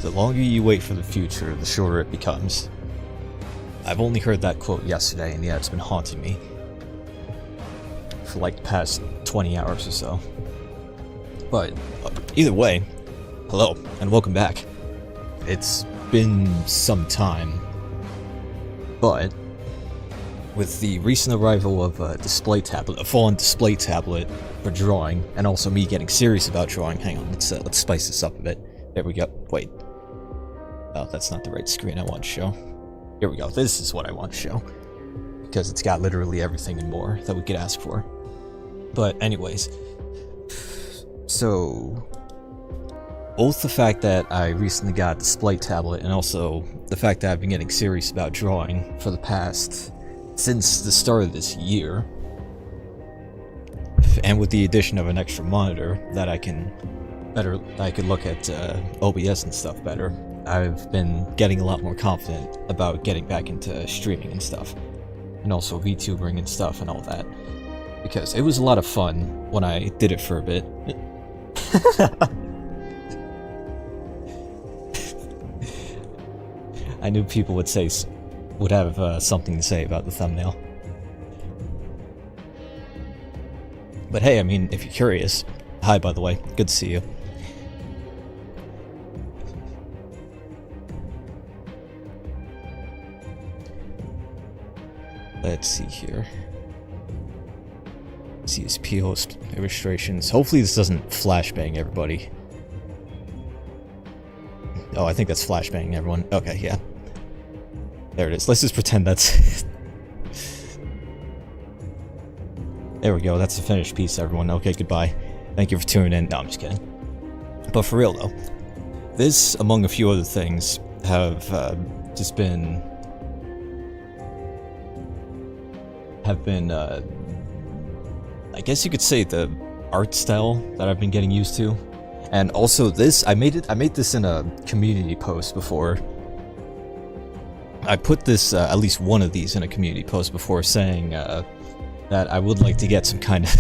The longer you wait for the future, the shorter it becomes. I've only heard that quote yesterday, and yeah, it's been haunting me for like the past 20 hours or so. But either way, hello, and welcome back. It's been some time, but with the recent arrival of a display tablet, a full-on display tablet for drawing, and also me getting serious about drawing. Hang on, let's spice this up a bit. There we go. Wait. Oh, that's not the right screen I want to show. Here we go. This is what I want to show, because it's got literally everything and more that we could ask for. But anyways, so both the fact that I recently got a display tablet and also the fact that I've been getting serious about drawing for the past, since the start of this year, and with the addition of an extra monitor that I could look at OBS and stuff better, I've been getting a lot more confident about getting back into streaming and stuff, and also VTubering and stuff and all that, because it was a lot of fun when I did it for a bit. I knew people would have something to say about the thumbnail. But hey, I mean, if you're curious, hi by the way, good to see you. Let's see here. CSP illustrations. Hopefully this doesn't flashbang everybody. Oh, I think that's flashbanging everyone. Okay, yeah. There it is. Let's just pretend that's... There we go. That's the finished piece, everyone. Okay, goodbye. Thank you for tuning in. No, I'm just kidding. But for real, though, this, among a few other things, have just been... I guess you could say the art style that I've been getting used to. And also this, I made this in a community post before. I put this, at least one of these in a community post before, saying that I would like to get some kind of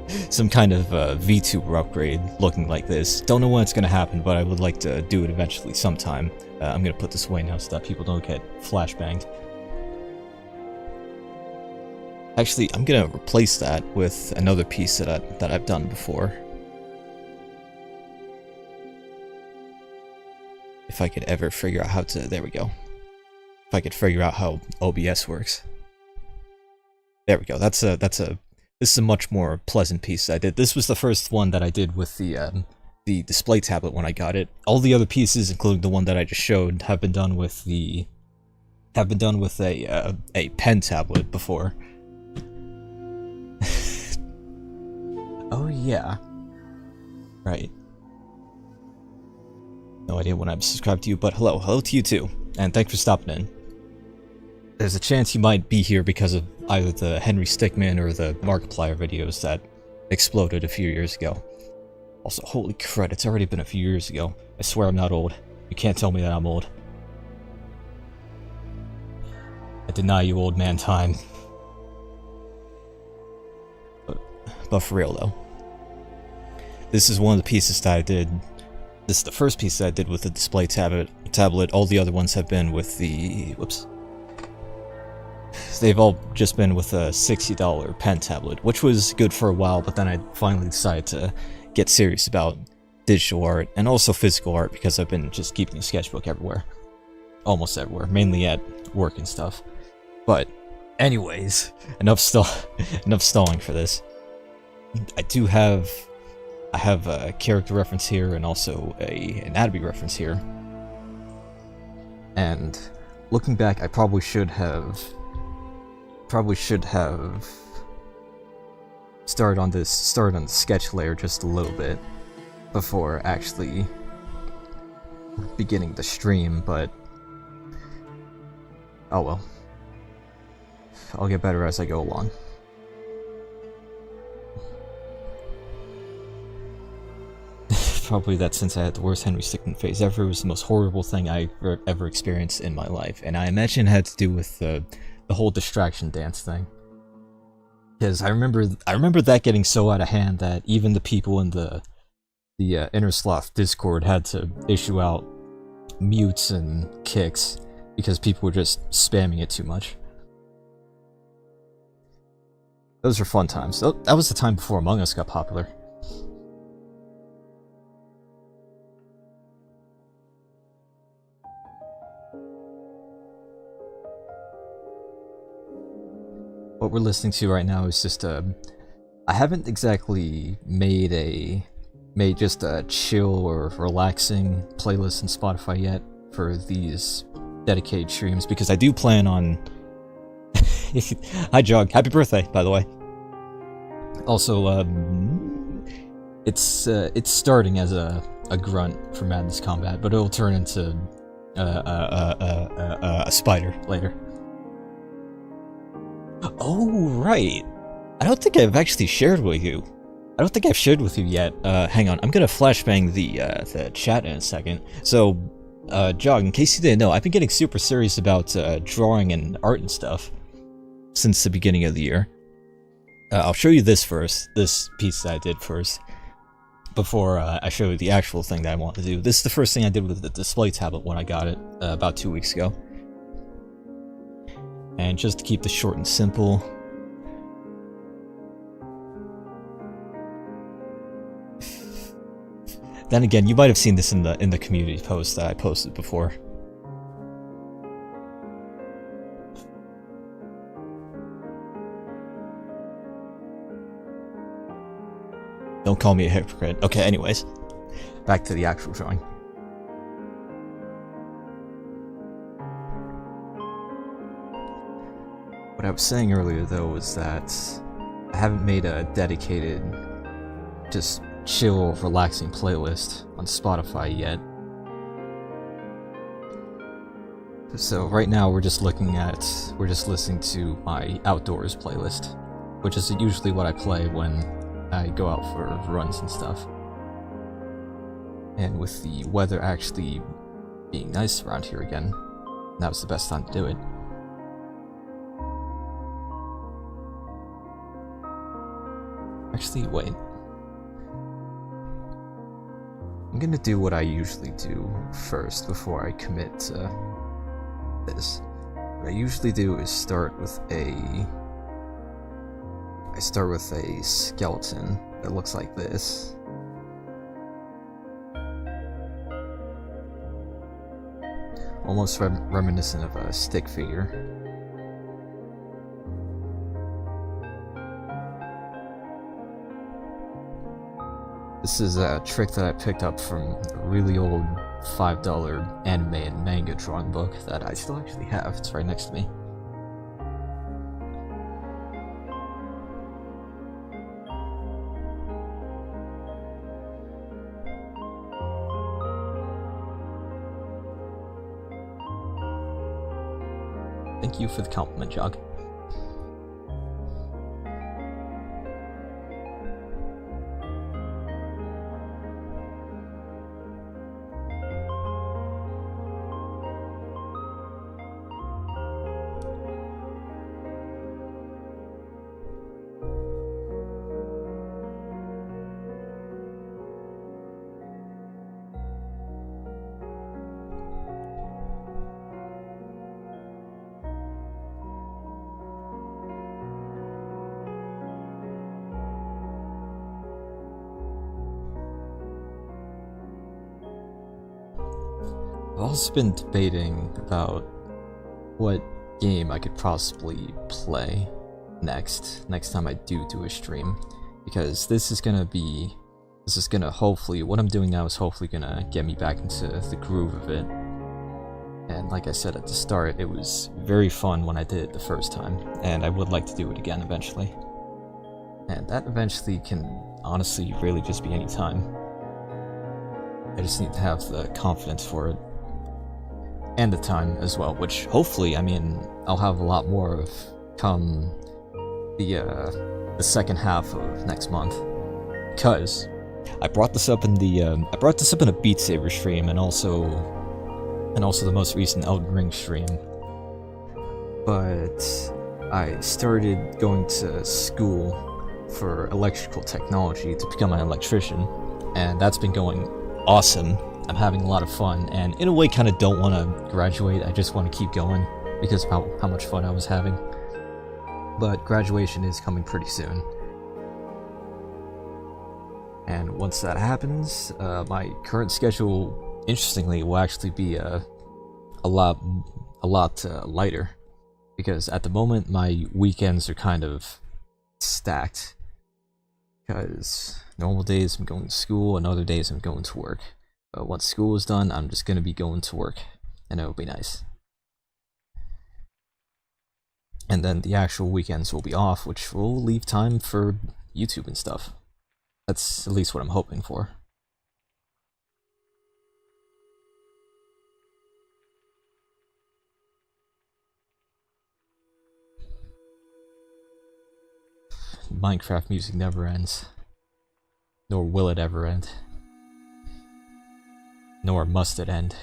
VTuber upgrade looking like this. Don't know when it's gonna happen, but I would like to do it eventually sometime. I'm gonna put this away now so that people don't get flashbanged. Actually, I'm gonna replace that with another piece that I've done before. If I could ever figure out how to, there we go. If I could figure out how OBS works. There we go. This is a much more pleasant piece I did. This was the first one that I did with the display tablet when I got it. All the other pieces, including the one that I just showed, have been done with a pen tablet before. Oh yeah. Right. No idea when I'm subscribed to you, but hello to you too, and thanks for stopping in. There's a chance you might be here because of either the Henry Stickmin or the Markiplier videos that exploded a few years ago. Also, holy crud, it's already been a few years ago. I swear I'm not old. You can't tell me that I'm old. I deny you, old man time. But for real though, this is one of the pieces that I did. This is the first piece that I did with the display tablet. All the other ones have been with the... whoops. They've all just been with a $60 pen tablet, which was good for a while, but then I finally decided to get serious about digital art and also physical art because I've been just keeping a sketchbook everywhere. Almost everywhere, mainly at work and stuff. But anyways, enough stalling for this. I have a character reference here and also an anatomy reference here. And looking back, I probably should have started on the sketch layer just a little bit before actually beginning the stream, but oh well. I'll get better as I go along. Probably that since I had the worst Henry Stickmin phase ever, it was the most horrible thing I ever experienced in my life, and I imagine it had to do with the whole distraction dance thing. Because I remember that getting so out of hand that even the people in the the Inner Sloth Discord had to issue out mutes and kicks because people were just spamming it too much. Those were fun times. That was the time before Among Us got popular. What we're listening to right now is just I haven't exactly made just a chill or relaxing playlist on Spotify yet for these dedicated streams, because I do plan on... Hi Jog, happy birthday, by the way. Also, it's starting as a grunt for Madness Combat, but it'll turn into a spider later. Oh, right. I don't think I've actually shared with you. I don't think I've shared with you yet. Hang on, I'm gonna flashbang the chat in a second. So, Jog, in case you didn't know, I've been getting super serious about drawing and art and stuff since the beginning of the year. I'll show you this first, this piece that I did first, before I show you the actual thing that I want to do. This is the first thing I did with the display tablet when I got it about 2 weeks ago. And just to keep this short and simple, then again, you might have seen this in the community post that I posted before. Don't call me a hypocrite. Okay, anyways, back to the actual drawing. What I was saying earlier, though, was that I haven't made a dedicated, just chill, relaxing playlist on Spotify yet. So right now we're just listening to my outdoors playlist, which is usually what I play when I go out for runs and stuff. And with the weather actually being nice around here again, that was the best time to do it. Actually, wait. I'm gonna do what I usually do first before I commit to this. What I usually do is start with a skeleton that looks like this. Almost reminiscent of a stick figure. This is a trick that I picked up from a really old $5 anime and manga drawing book that I still actually have. It's right next to me. Thank you for the compliment, Jog. I've also been debating about what game I could possibly play next time I do a stream, because this is gonna hopefully, what I'm doing now is hopefully gonna get me back into the groove of it. And like I said at the start, it was very fun when I did it the first time, and I would like to do it again eventually. And that eventually can honestly really just be any time. I just need to have the confidence for it. And the time as well, which hopefully, I mean, I'll have a lot more of come the second half of next month. Because I brought this up in a Beat Saber stream, and also the most recent Elden Ring stream. But I started going to school for electrical technology to become an electrician, and that's been going awesome. I'm having a lot of fun, and in a way kind of don't want to graduate. I just want to keep going because of how much fun I was having. But graduation is coming pretty soon. And once that happens, my current schedule, interestingly, will actually be a lot lighter. Because at the moment, my weekends are kind of stacked. Because normal days I'm going to school, and other days I'm going to work. But once school is done, I'm just going to be going to work, and it'll be nice. And then the actual weekends will be off, which will leave time for YouTube and stuff. That's at least what I'm hoping for. Minecraft music never ends. Nor will it ever end. Nor must it end.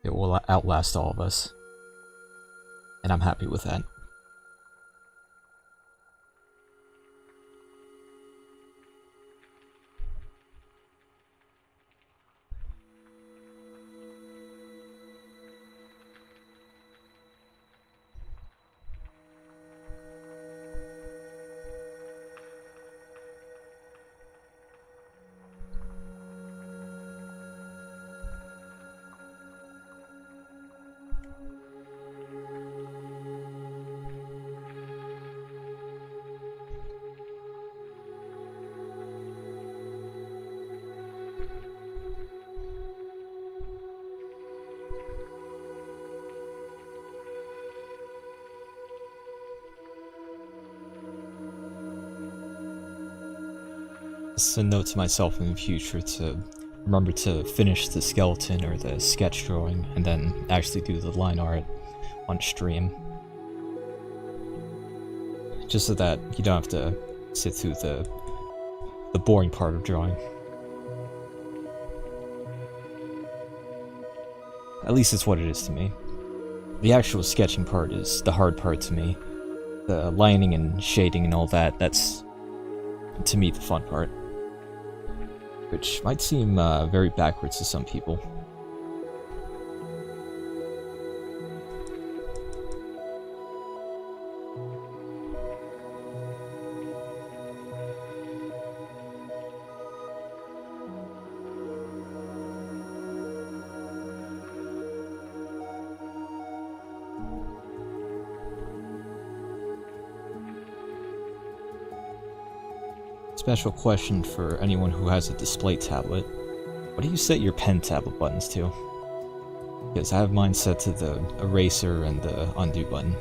It will outlast all of us. And I'm happy with that. It's a note to myself in the future to remember to finish the skeleton or the sketch drawing and then actually do the line art on stream. Just so that you don't have to sit through the boring part of drawing. At least it's what it is to me. The actual sketching part is the hard part to me. The lining and shading and all that, that's, to me, the fun part. Which might seem very backwards to some people. Special question for anyone who has a display tablet. What do you set your pen tablet buttons to? Because I have mine set to the eraser and the undo button.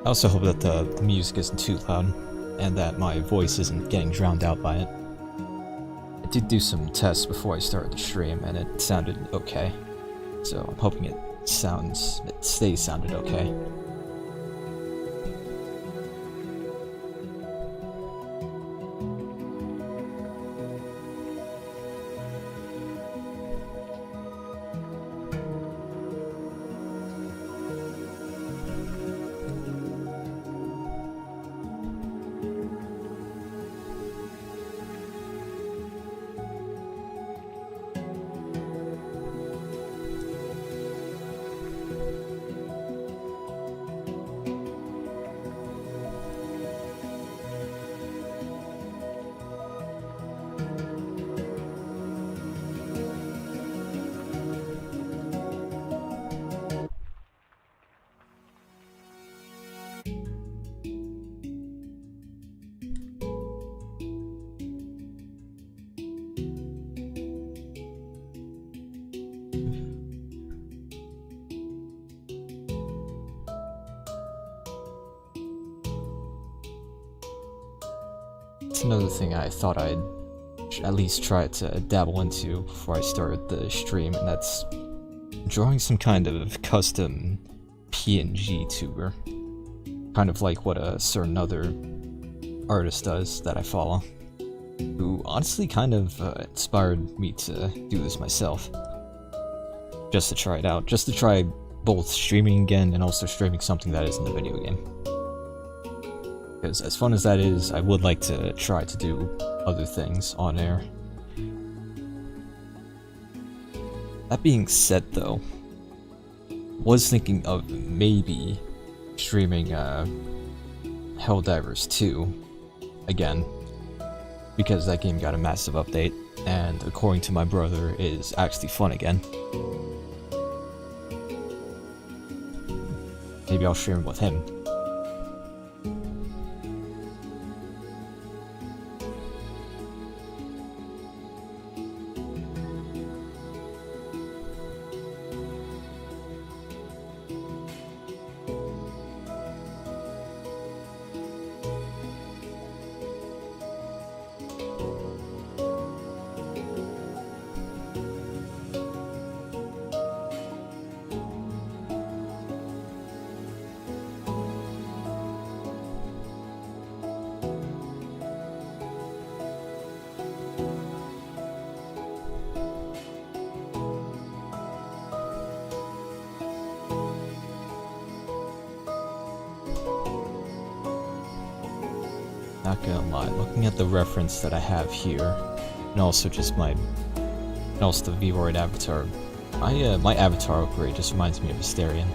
I also hope that the music isn't too loud, and that my voice isn't getting drowned out by it. I did do some tests before I started the stream, and it sounded okay. So I'm hoping it stays sounded okay. It's another thing I thought I'd at least tried to dabble into before I started the stream, and that's drawing some kind of custom PNG tuber. Kind of like what a certain other artist does that I follow, who honestly kind of inspired me to do this myself. Just to try it out, just to try both streaming again and also streaming something that isn't a video game. Because as fun as that is, I would like to try to do other things on air. That being said though, was thinking of maybe streaming Helldivers 2 again, because that game got a massive update, and according to my brother, is actually fun again. Maybe I'll stream with him. Not gonna lie, looking at the reference that I have here, and also just the Voroid avatar, my avatar upgrade just reminds me of Asterion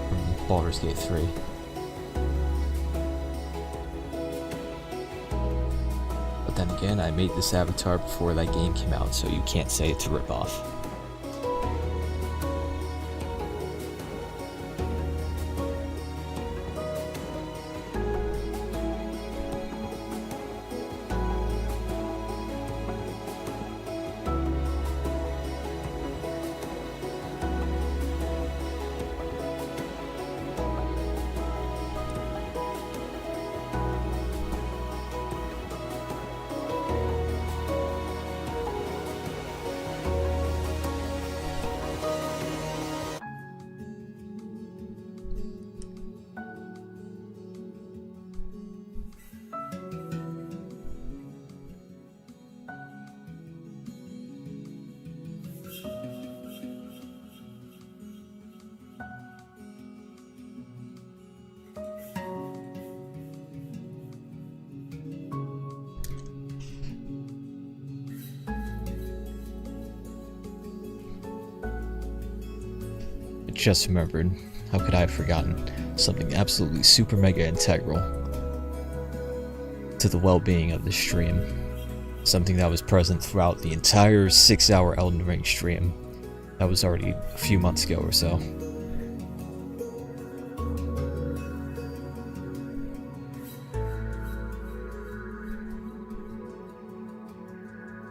from Baldur's Gate 3. But then again, I made this avatar before that game came out, so you can't say it's a ripoff. Just remembered, how could I have forgotten something absolutely super mega integral to the well-being of the stream, something that was present throughout the entire 6-hour Elden Ring stream that was already a few months ago or so.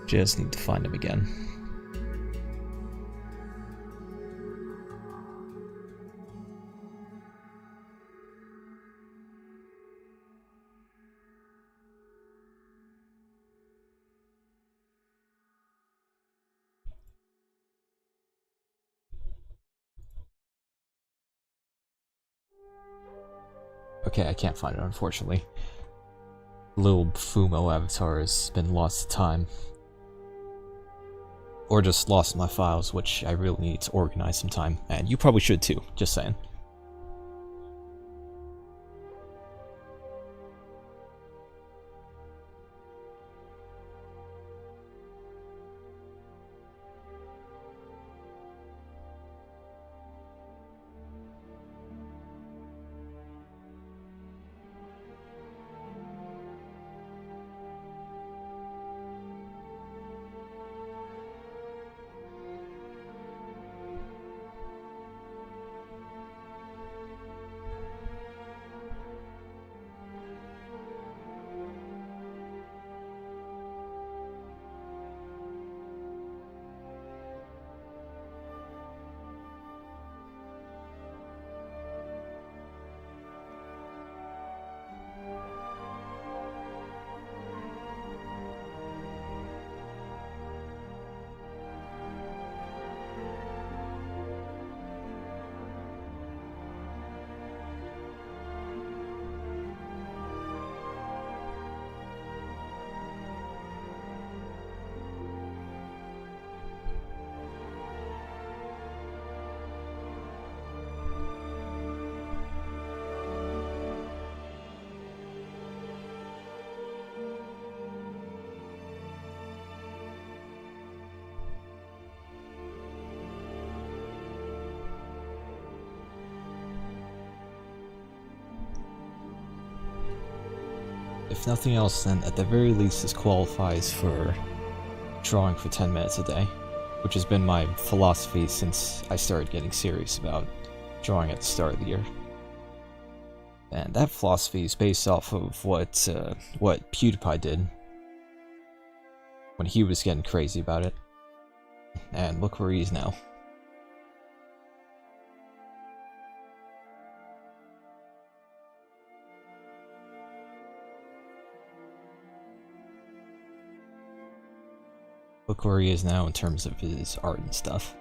Just need to find him again. Okay, I can't find it, unfortunately. Little Fumo avatar has been lost to time. Or just lost in my files, which I really need to organize sometime. And you probably should too, just saying. if nothing else, then at the very least this qualifies for drawing for 10 minutes a day, which has been my philosophy since I started getting serious about drawing at the start of the year. And that philosophy is based off of what PewDiePie did when he was getting crazy about it. And look where he is now. Look where he is now in terms of his art and stuff.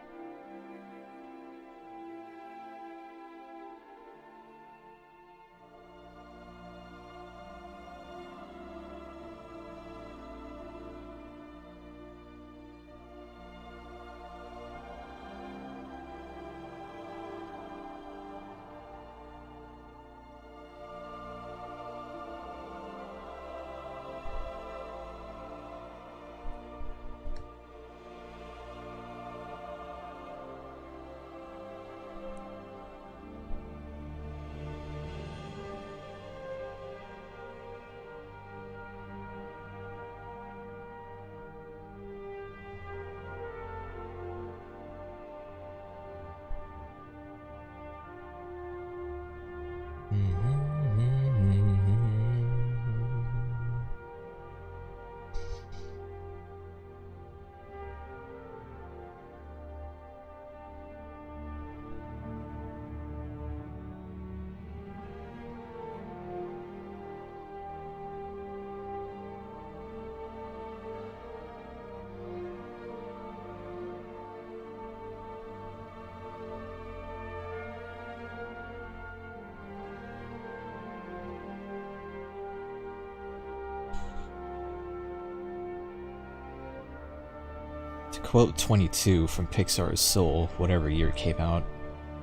To quote 22 from Pixar's Soul, whatever year it came out,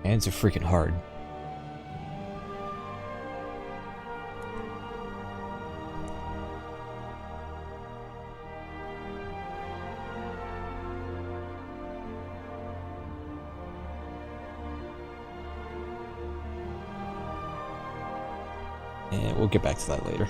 hands are freaking hard. And we'll get back to that later.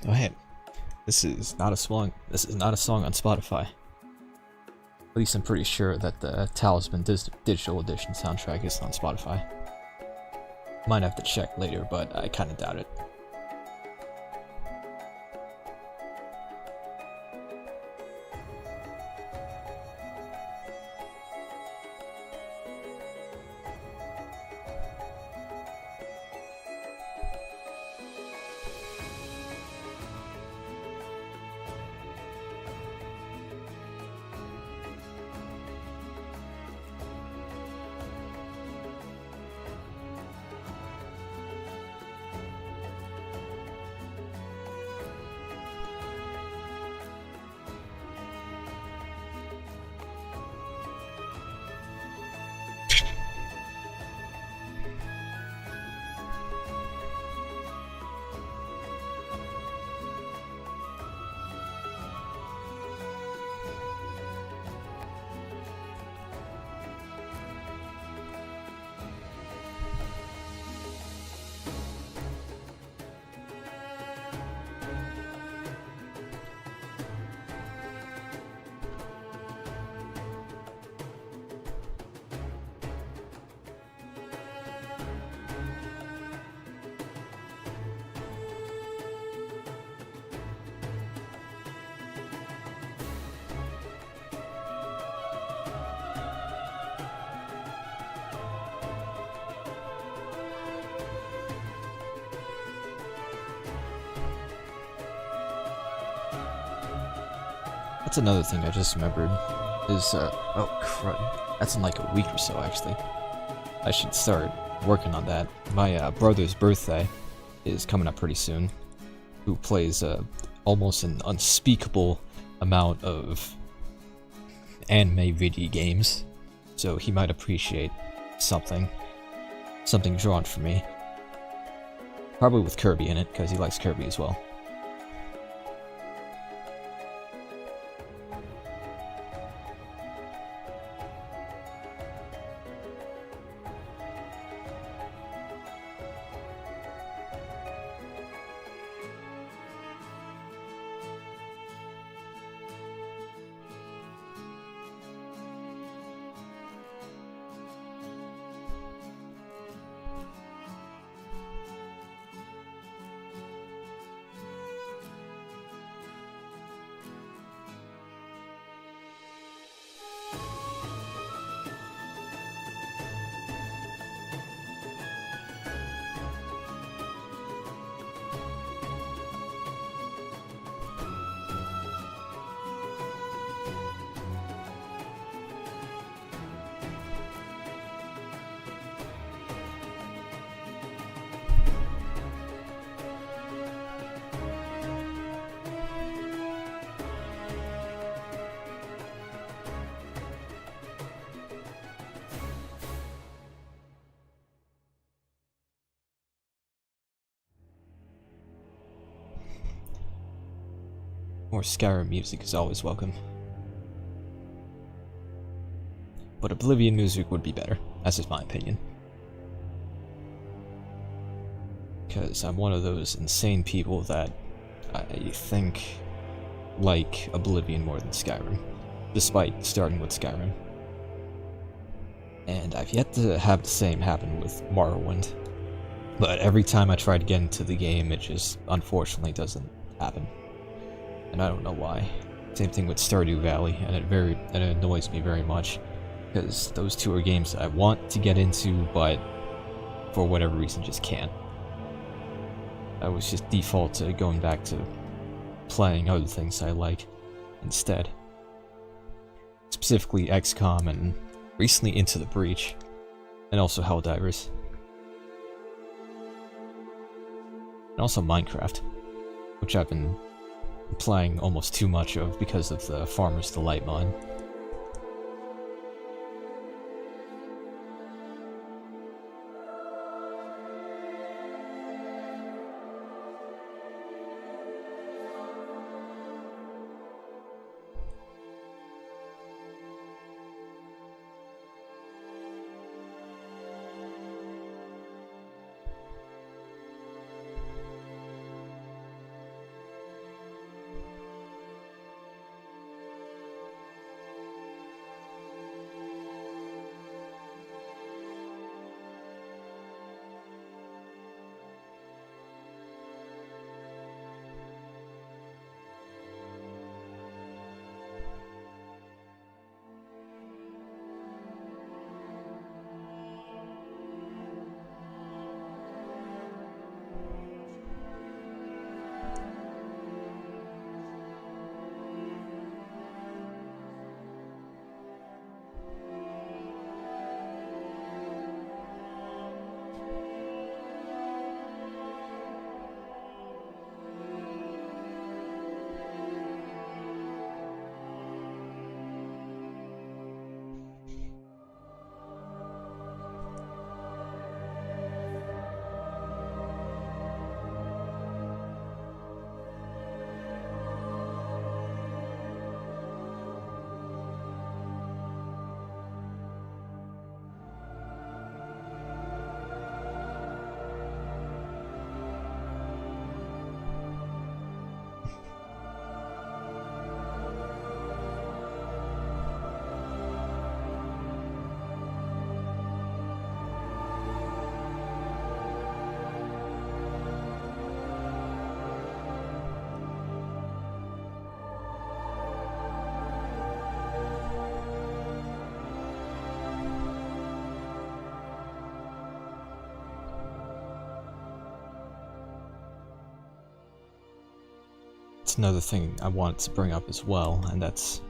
Oh hey, this is not a song. This is not a song on Spotify. At least I'm pretty sure that the Talisman Digital Edition soundtrack is on Spotify. Might have to check later, but I kind of doubt it. That's another thing I just remembered. Is, oh crud. That's in like a week or so, actually. I should start working on that. My brother's birthday is coming up pretty soon, who plays almost an unspeakable amount of anime video games, so he might appreciate something drawn from me. Probably with Kirby in it, because he likes Kirby as well. More Skyrim music is always welcome. But Oblivion music would be better. That's just my opinion. Because I'm one of those insane people that I think like Oblivion more than Skyrim, despite starting with Skyrim. And I've yet to have the same happen with Morrowind. But every time I try to get into the game, it just unfortunately doesn't happen. And I don't know why. Same thing with Stardew Valley, and it annoys me very much, because those two are games that I want to get into, but for whatever reason just can't. I was just default to going back to playing other things I like instead. Specifically XCOM and recently Into the Breach, and also Helldivers. And also Minecraft, which I've been playing almost too much of because of the Farmer's Delight mod. that's another thing I wanted to bring up as well, and that's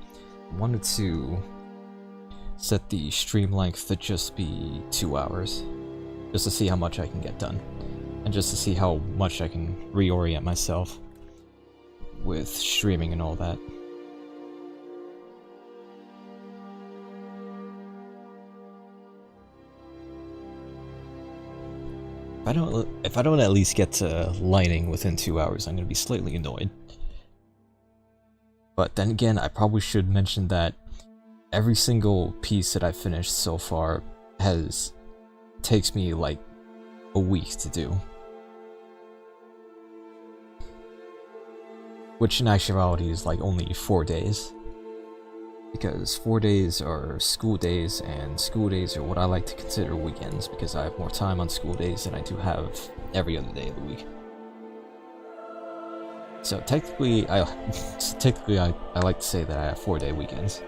I wanted to set the stream length to just be 2 hours, just to see how much I can get done, and just to see how much I can reorient myself with streaming and all that. If I don't at least get to lighting within 2 hours, I'm gonna be slightly annoyed. But then again, I probably should mention that every single piece that I've finished so far takes me like a week to do. Which in actuality is like only 4 days. Because 4 days are school days, and school days are what I like to consider weekends, because I have more time on school days than I do have every other day of the week. So technically, I like to say that I have 4-day weekends.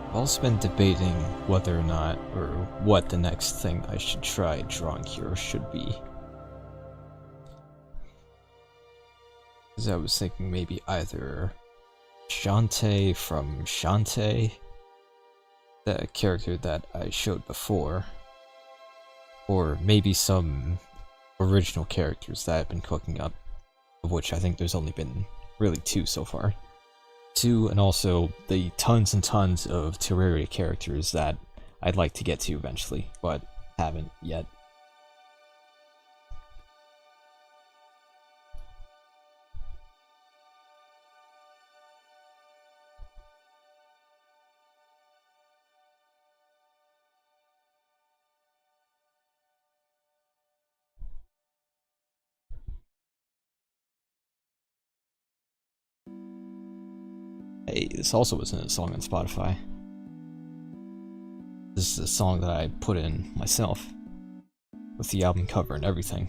I've also been debating whether or not, or what the next thing I should try drawing here should be. Because I was thinking maybe either Shantae from Shantae, the character that I showed before, or maybe some original characters that I've been cooking up, of which I think there's only been really 2 so far. 2, and also the tons and tons of Terraria characters that I'd like to get to eventually, but haven't yet. Hey, this also wasn't a song on Spotify. This is a song that I put in myself, with the album cover and everything.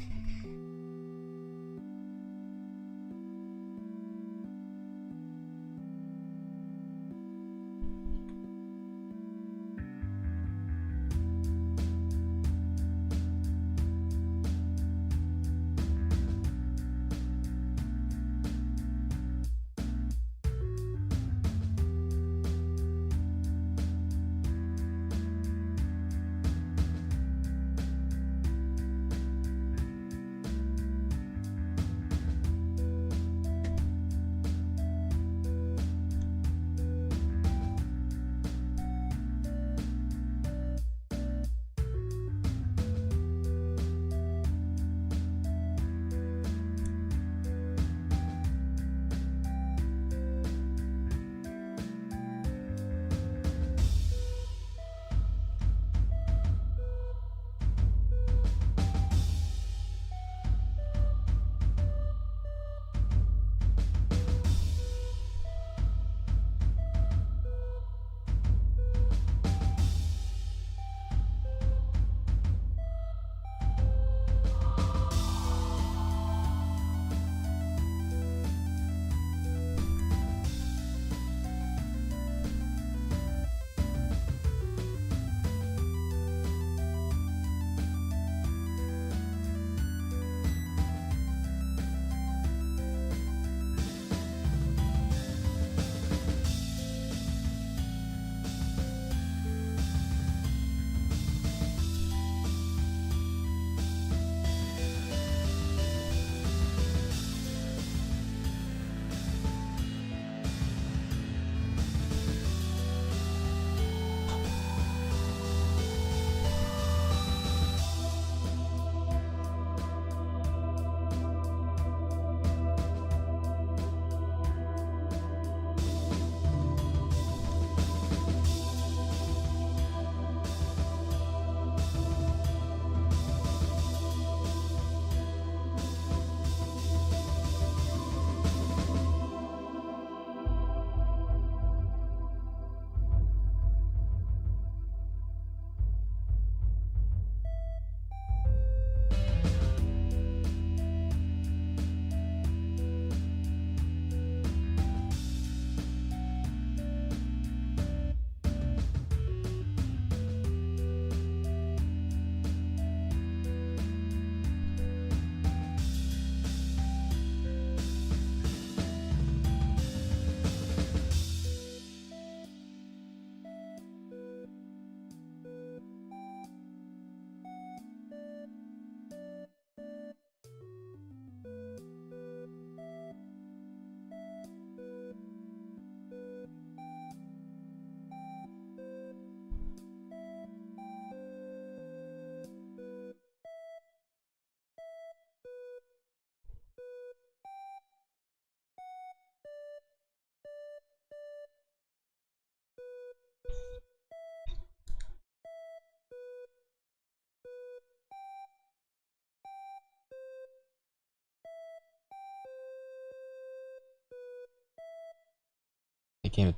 The game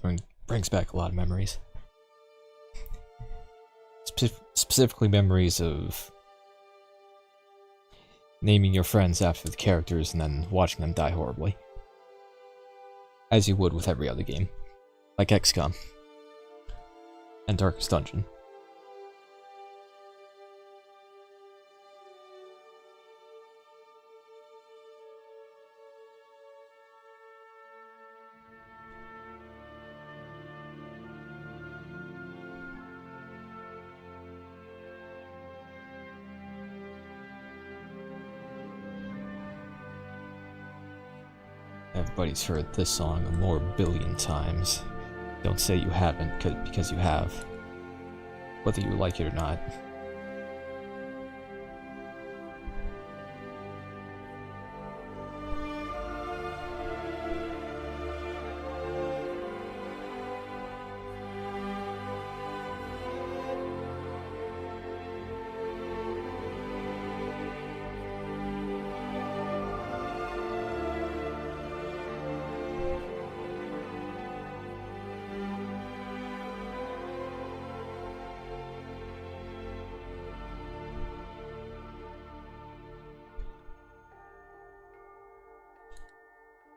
brings back a lot of memories. Specifically memories of naming your friends after the characters and then watching them die horribly. As you would with every other game. Like XCOM. And Darkest Dungeon. Everybody's heard this song a more billion times. Don't say you haven't, because you have. Whether you like it or not.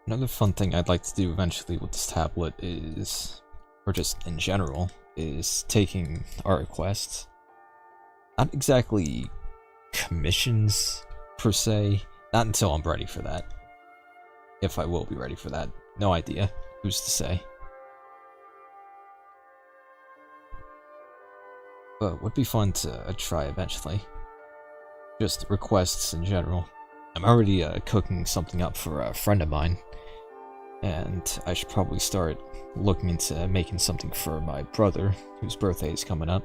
Another fun thing I'd like to do eventually with this tablet is, or just in general, is taking art requests. Not exactly commissions, per se. Not until I'm ready for that. If I will be ready for that. No idea. Who's to say? But would be fun to try eventually. Just requests in general. I'm already cooking something up for a friend of mine. And I should probably start looking into making something for my brother, whose birthday is coming up.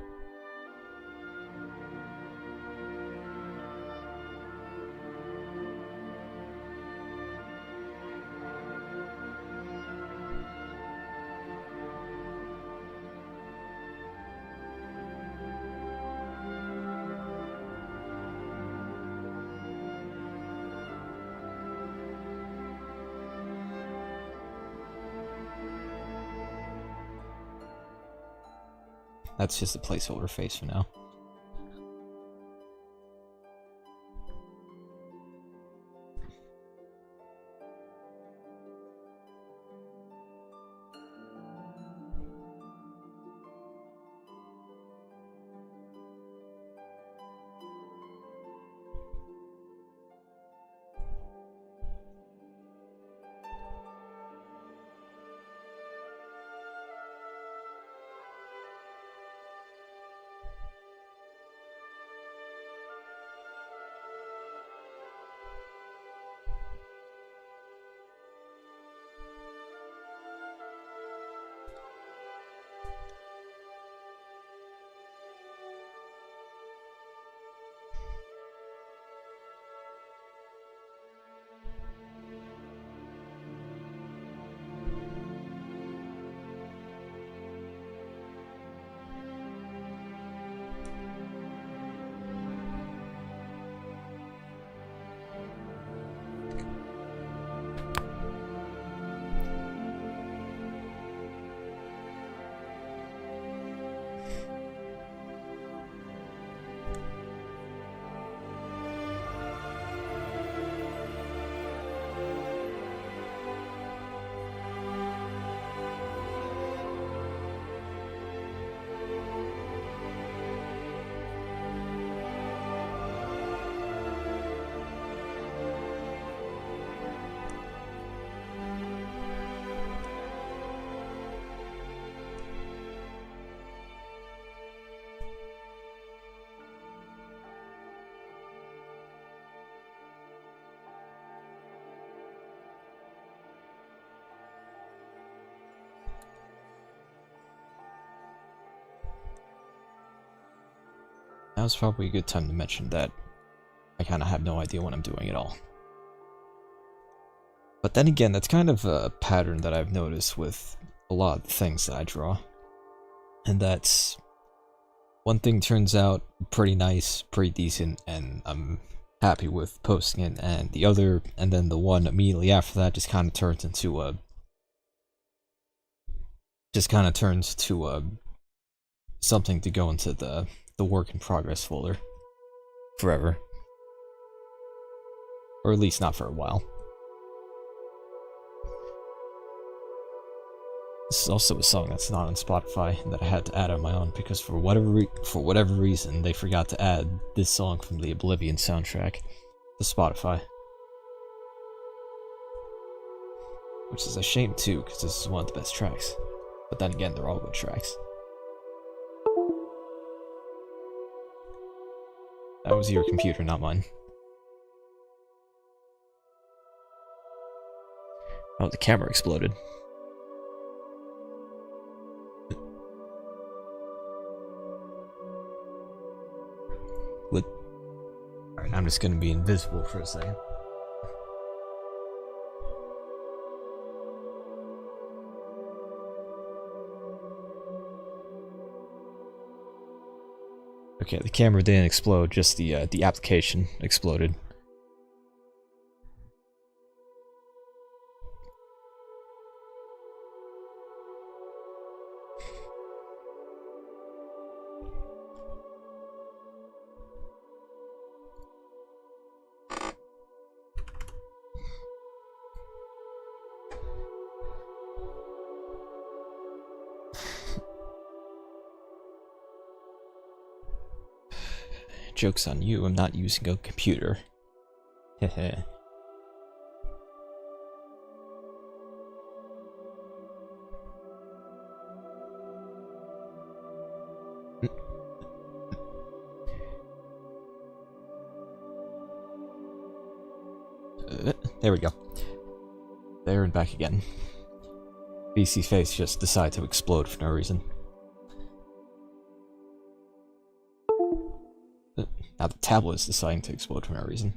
That's just a placeholder face for now. Now's probably a good time to mention that I kind of have no idea what I'm doing at all. But then again, that's kind of a pattern that I've noticed with a lot of the things that I draw. And that's, one thing turns out pretty nice, pretty decent, and I'm happy with posting it, and the other, and then the one immediately after that just kind of turns into a just kind of turns to something to go into the work in progress folder forever, or at least not for a while. This is also a song that's not on Spotify that I had to add on my own because for whatever reason they forgot to add this song from the Oblivion soundtrack to Spotify, which is a shame too because this is one of the best tracks. But then again, they're all good tracks. That was your computer, not mine. Oh, the camera exploded. What? Alright, I'm just gonna be invisible for a second. Okay, the camera didn't explode, just the application exploded. Joke's on you, I'm not using a computer. Heh. There we go. There and back again. BC face just decided to explode for no reason. Now the tablet is deciding to explode for no reason.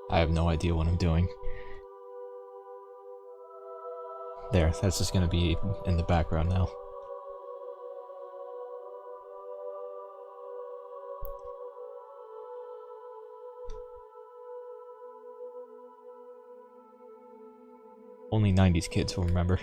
I have no idea what I'm doing. There, that's just gonna be in the background now. Only 90s kids will remember.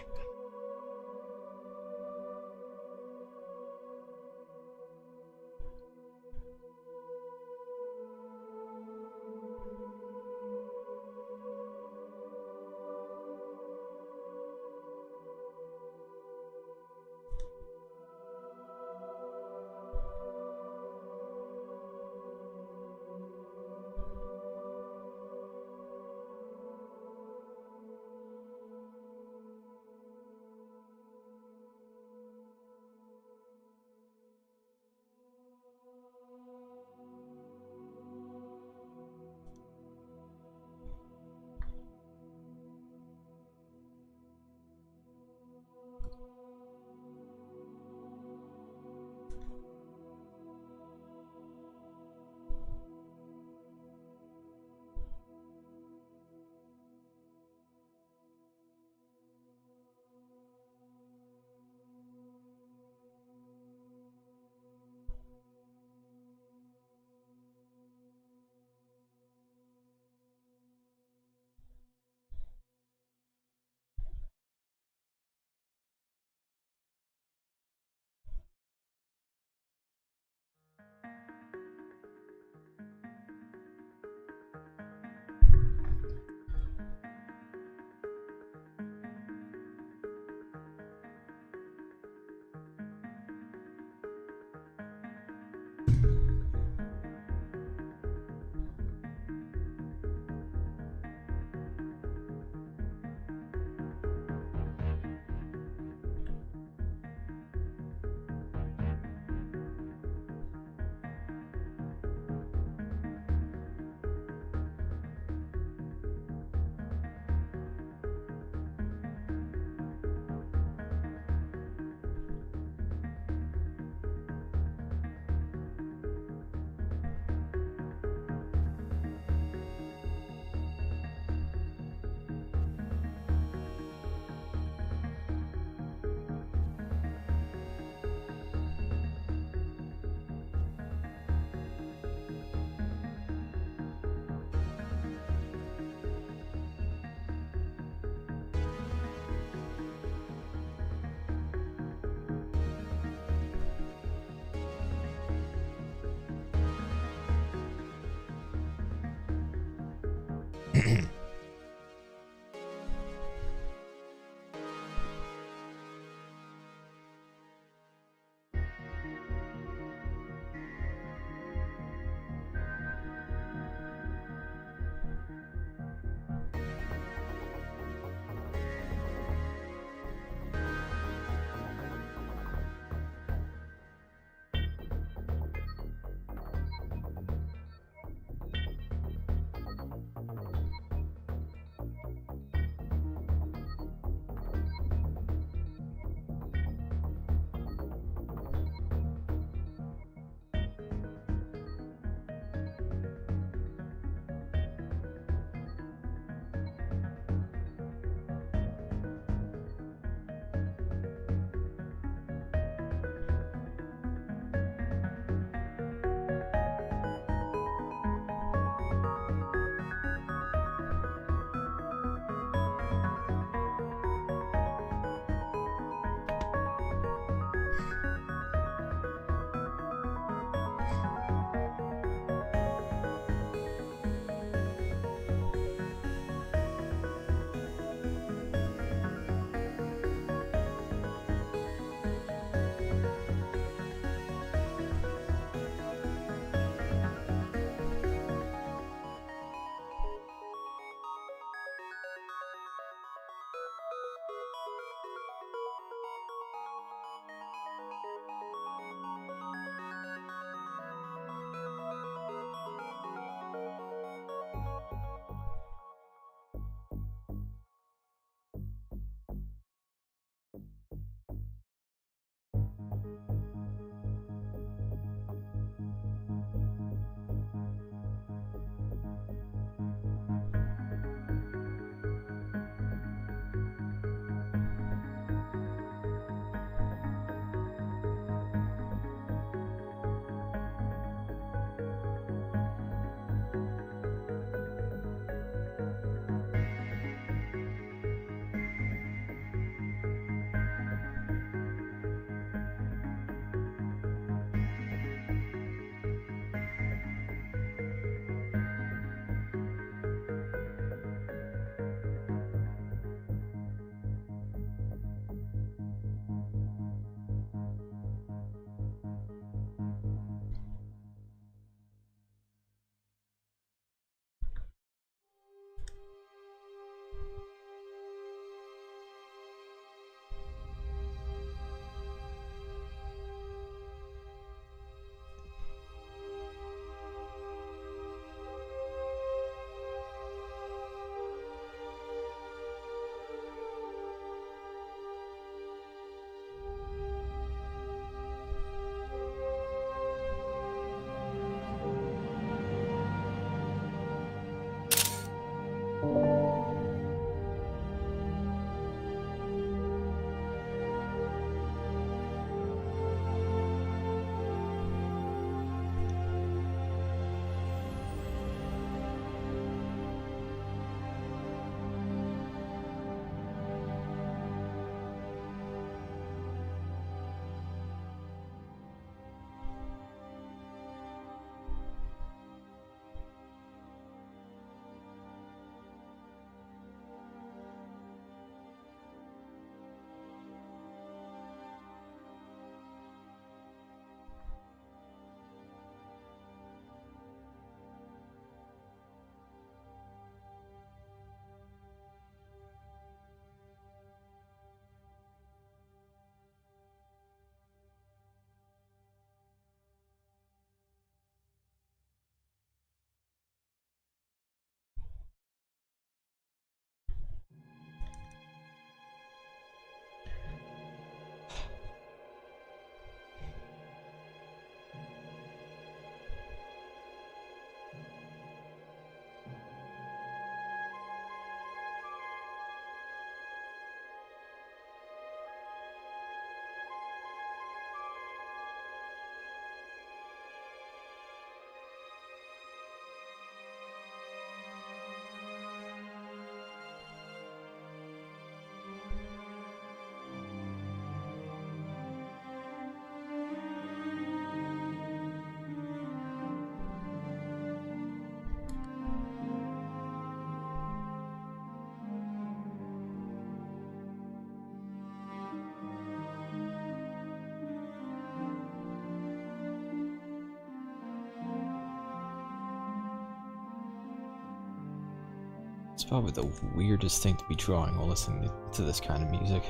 It's probably the weirdest thing to be drawing while listening to this kind of music.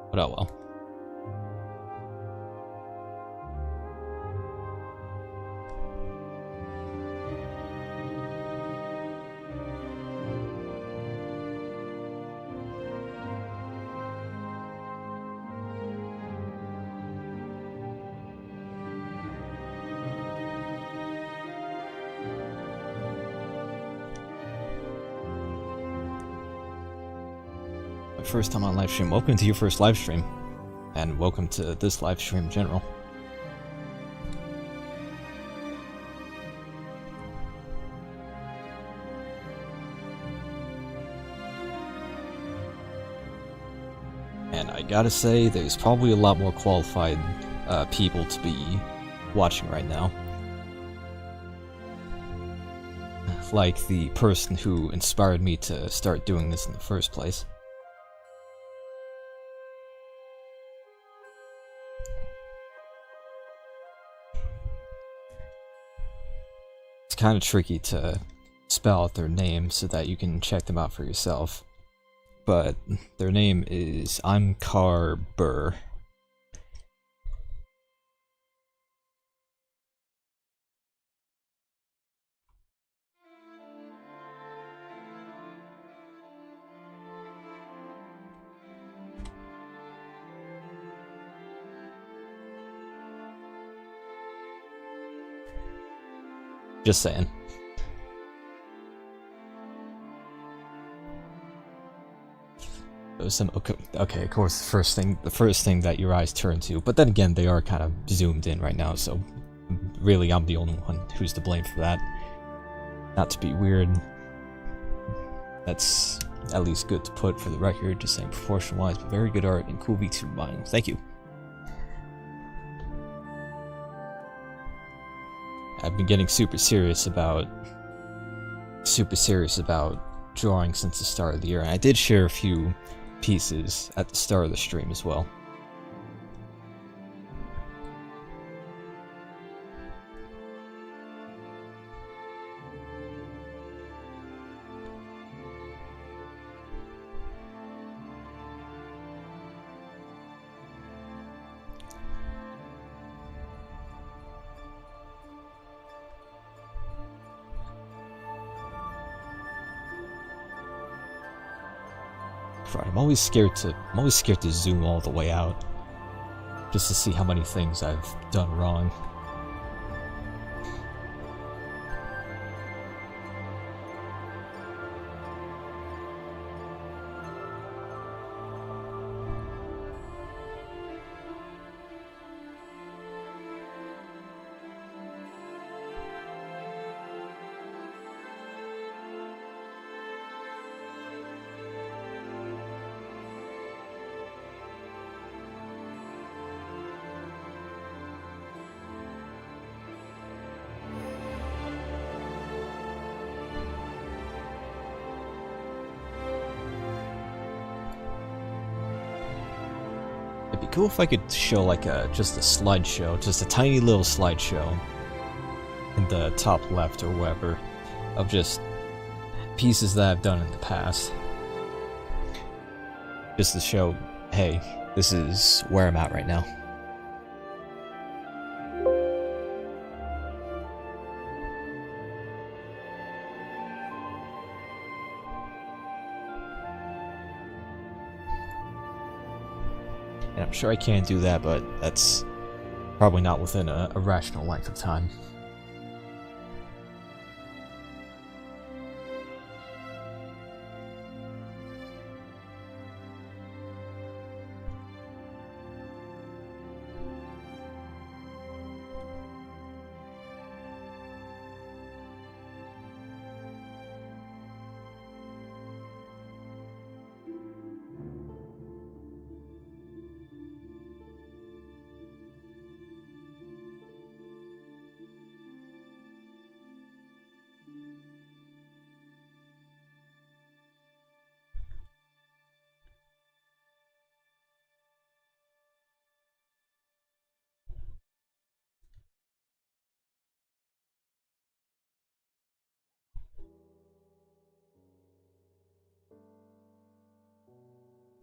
But oh well. First time on live stream. Welcome to your first live stream, and welcome to this live stream in general. And I gotta say, there's probably a lot more qualified people to be watching right now. Like the person who inspired me to start doing this in the first place. It's kind of tricky to spell out their name so that you can check them out for yourself. But their name is Burr. Just saying. Okay, of course, the first thing that your eyes turn to, but then again, they are kind of zoomed in right now, so really I'm the only one who's to blame for that. Not to be weird, that's at least good to put for the record, just saying proportion-wise, but very good art and cool beats to mind. Thank you. I've been getting super serious about drawing since the start of the year, and I did share a few pieces at the start of the stream as well. I'm always scared to zoom all the way out, just to see how many things I've done wrong. It'd be cool if I could show like just a slideshow, just a tiny little slideshow in the top left or wherever of just pieces that I've done in the past. Just to show, hey, this is where I'm at right now. And I'm sure I can do that, but that's probably not within a rational length of time.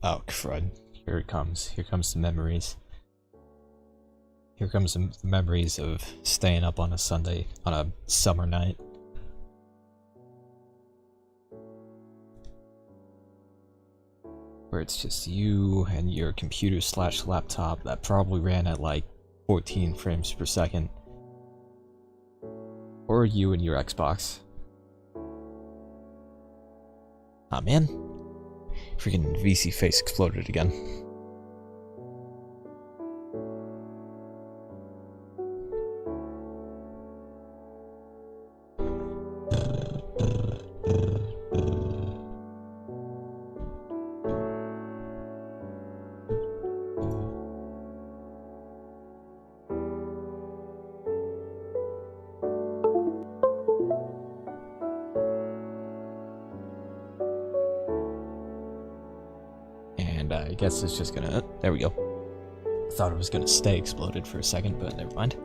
Oh, crud. Here it comes. Here comes the memories. Here comes the memories of staying up on a Sunday, on a summer night. Where it's just you and your computer slash laptop that probably ran at like 14 frames per second. Or you and your Xbox. Ah man. Freaking VC face exploded again. I guess it's just gonna... there we go. Thought it was gonna stay exploded for a second, but never mind.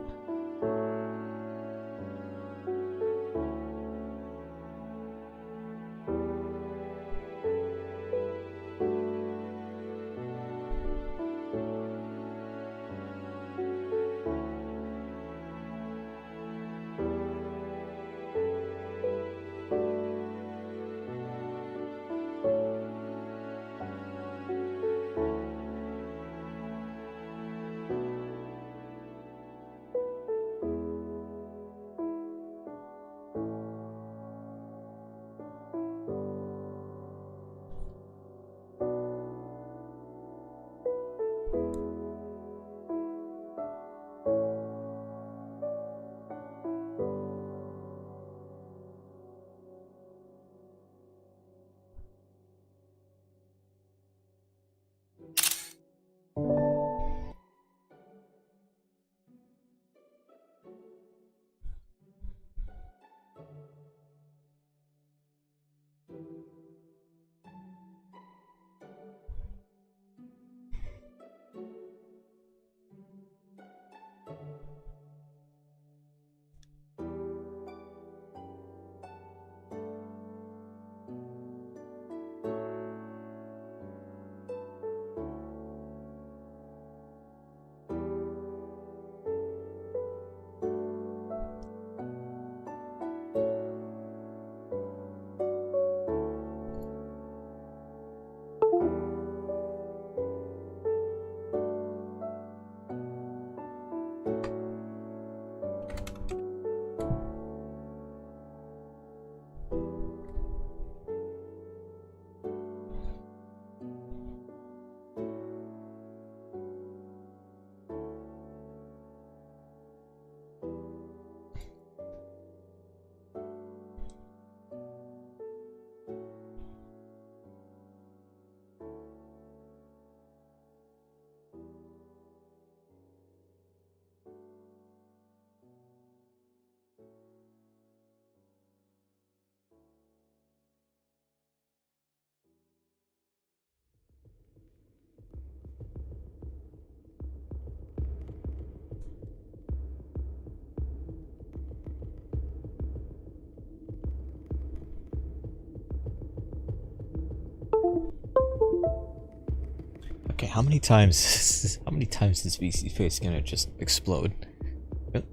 Okay, how many times is VC face gonna just explode?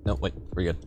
No, wait, we're good.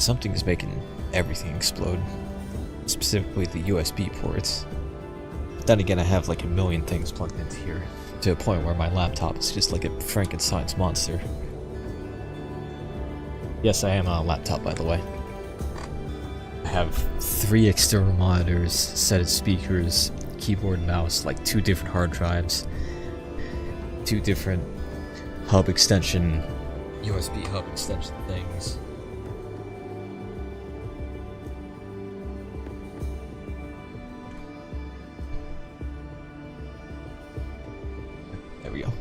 Something's making everything explode. Specifically the USB ports. But then again, I have like a million things plugged into here, to a point where my laptop is just like a Frankenstein's monster. Yes, I am on a laptop, by the way. I have 3 external monitors, set of speakers, keyboard and mouse, like 2 different hard drives, 2 different hub extension, USB hub extension things. There we go.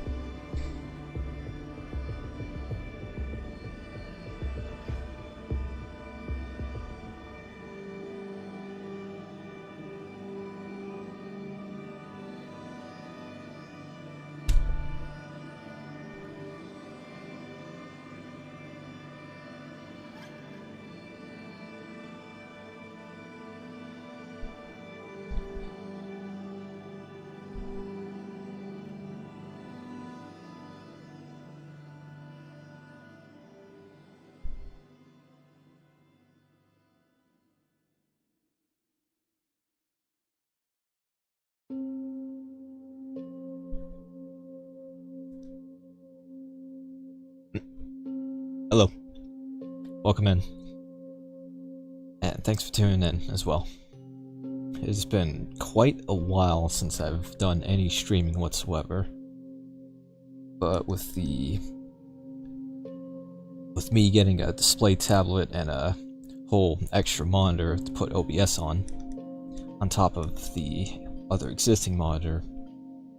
Hello. Welcome in. And thanks for tuning in as well. It's been quite a while since I've done any streaming whatsoever. But with me getting a display tablet and a whole extra monitor to put OBS on top of the other existing monitor,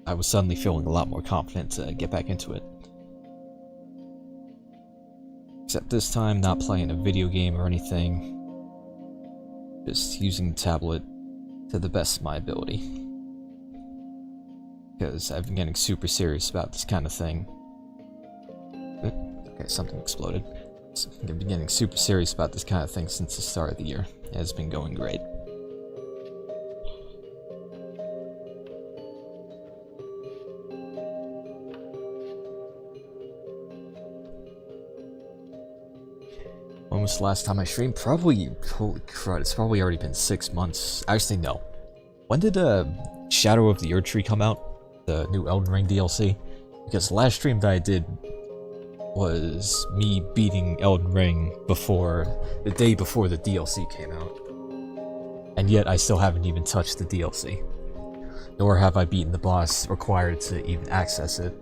I was suddenly feeling a lot more confident to get back into it. Except this time, not playing a video game or anything. Just using the tablet to the best of my ability. Because I've been getting super serious about this kind of thing. Okay, something exploded. So I've been getting super serious about this kind of thing since the start of the year. It has been going great. When was the last time I streamed? Probably, holy crud, it's probably already been 6 months. Actually, no. When did Shadow of the Erdtree come out? The new Elden Ring DLC? Because the last stream that I did was me beating Elden Ring the day before the DLC came out. And yet I still haven't even touched the DLC. Nor have I beaten the boss required to even access it.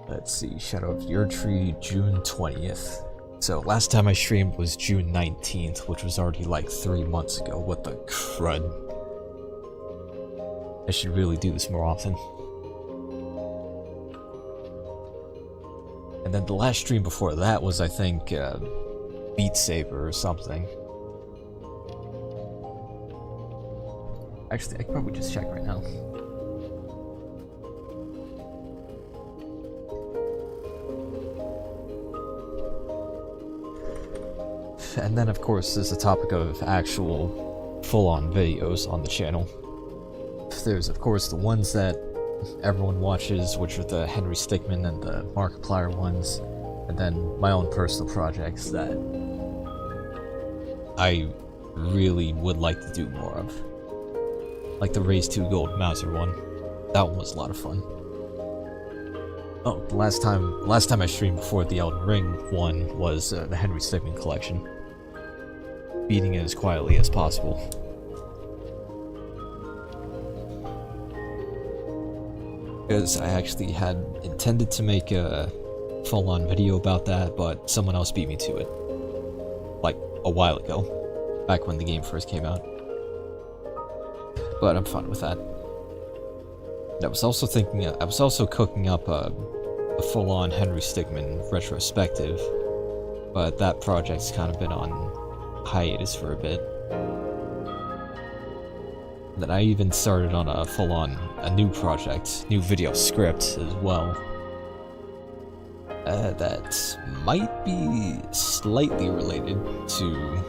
Let's see, Shadow of the Erdtree, June 20th. So last time I streamed was June 19th, which was already like 3 months ago. What the crud. I should really do this more often. And then the last stream before that was, I think, Beat Saber or something. Actually, I could probably just check right now. And then, of course, there's the topic of actual full-on videos on the channel. There's, of course, the ones that everyone watches, which are the Henry Stickmin and the Markiplier ones, and then my own personal projects that I really would like to do more of. Like the Raise 2 Gold Mauser one. That one was a lot of fun. Oh, the last time I streamed before the Elden Ring one was the Henry Stickmin collection. Beating it as quietly as possible. Because I actually had intended to make a full-on video about that, but someone else beat me to it. Like, a while ago. Back when the game first came out. But I'm fine with that. I was also cooking up a full-on Henry Stickmin retrospective, but that project's kind of been on hiatus for a bit. Then I even started on a new project, new video script as well. That might be slightly related to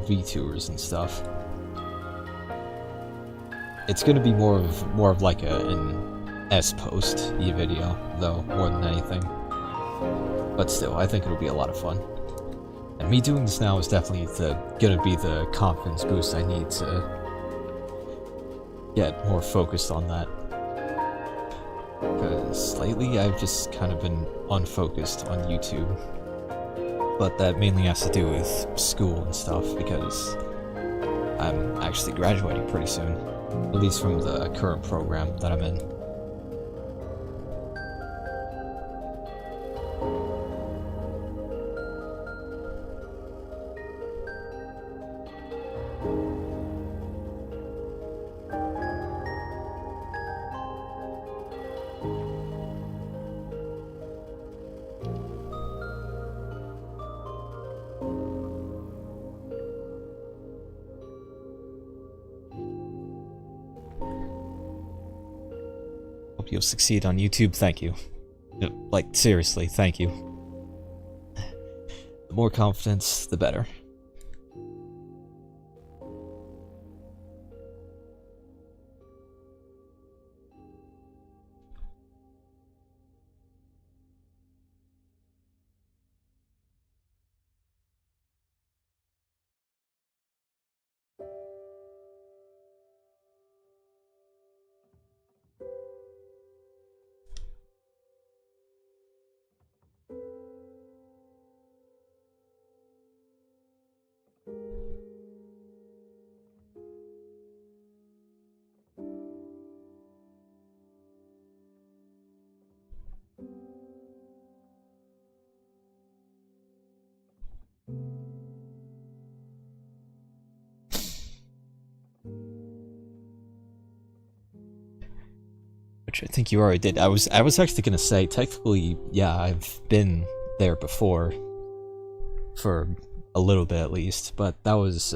VTubers and stuff. It's gonna be more of like an S-post e-video, though, more than anything. But still, I think it'll be a lot of fun. And me doing this now is definitely gonna be the confidence boost I need to get more focused on that. Because lately I've just kind of been unfocused on YouTube. But that mainly has to do with school and stuff, because I'm actually graduating pretty soon. At least from the current program that I'm in. Hope you'll succeed on YouTube, thank you. Like, seriously, thank you. The more confidence, the better. Which I think you already did. I was actually gonna say, technically, yeah, I've been there before. For a little bit at least, but that was,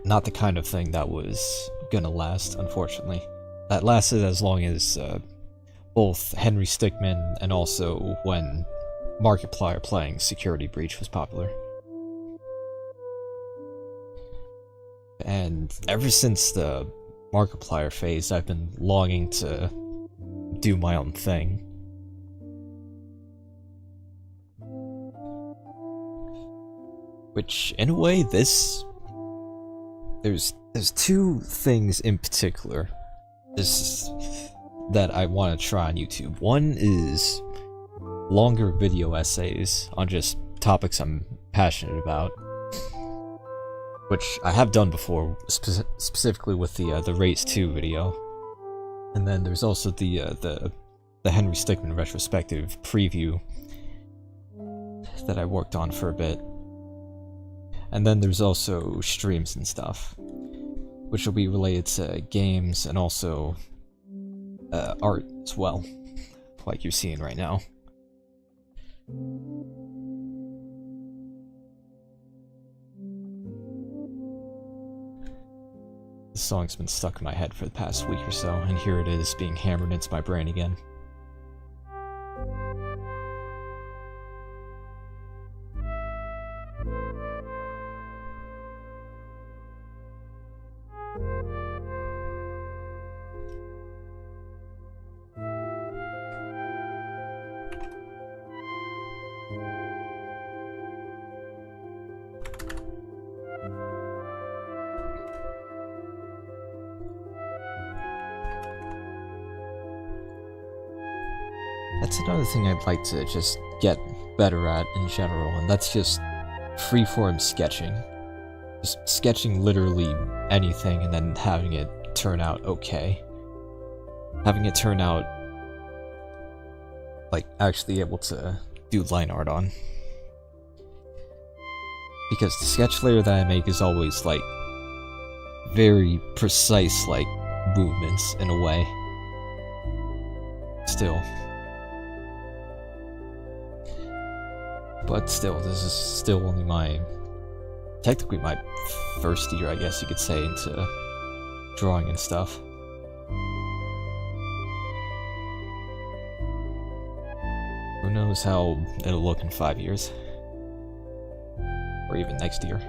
not the kind of thing that was gonna last, unfortunately. That lasted as long as, both Henry Stickmin and also when Markiplier playing Security Breach was popular. And ever since the Markiplier phase, I've been longing to do my own thing. Which, in a way, there's two things in particular that I want to try on YouTube. One is longer video essays on just topics I'm passionate about, which I have done before, specifically with the Race 2 video. And then there's also the Henry Stickmin retrospective preview that I worked on for a bit. And then there's also streams and stuff, which will be related to games and also art as well, like you're seeing right now. This song's been stuck in my head for the past week or so, and here it is being hammered into my brain again. That's another thing I'd like to just get better at in general, and that's just freeform sketching. Just sketching literally anything and then having it turn out okay. Having it turn out like actually able to do line art on. Because the sketch layer that I make is always like very precise like movements in a way. Still. But still, this is still only technically my first year, I guess you could say, into drawing and stuff. Who knows how it'll look in 5 years? Or even next year.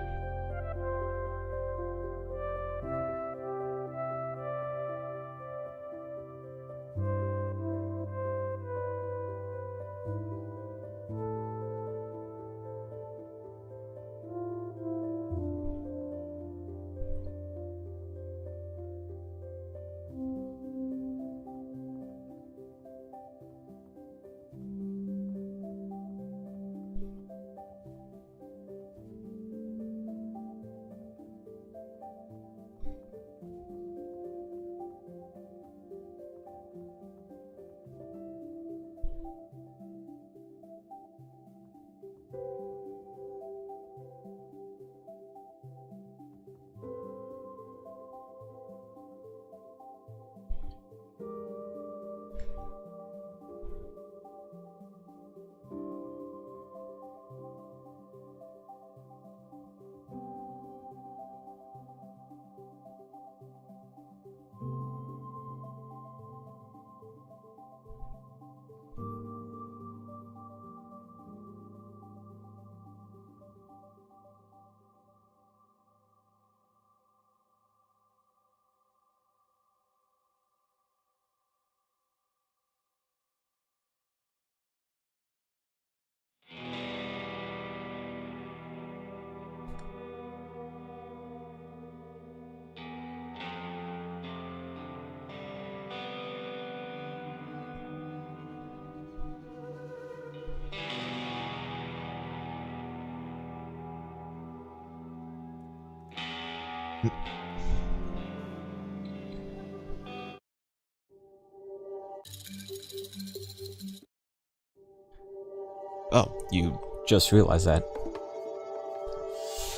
Oh, you just realized that.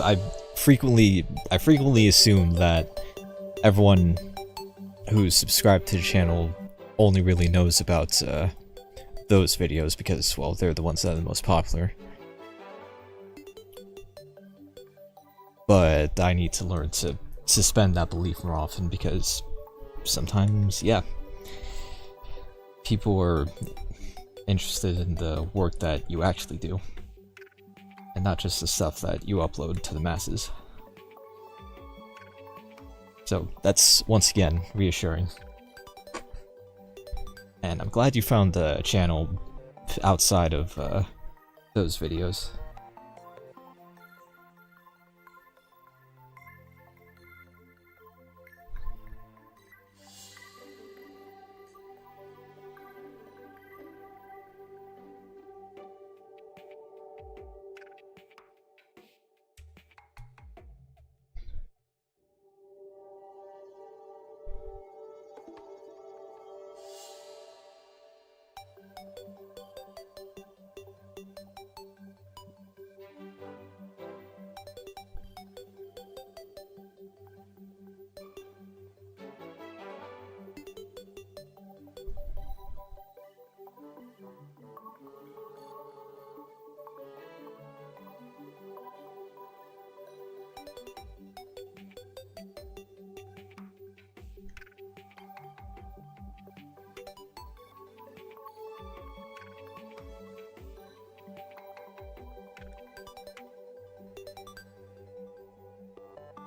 I frequently assume that everyone who's subscribed to the channel only really knows about those videos because, well, they're the ones that are the most popular. But I need to learn to suspend that belief more often because sometimes, yeah, people are interested in the work that you actually do, and not just the stuff that you upload to the masses. So that's, once again, reassuring. And I'm glad you found a channel outside of those videos.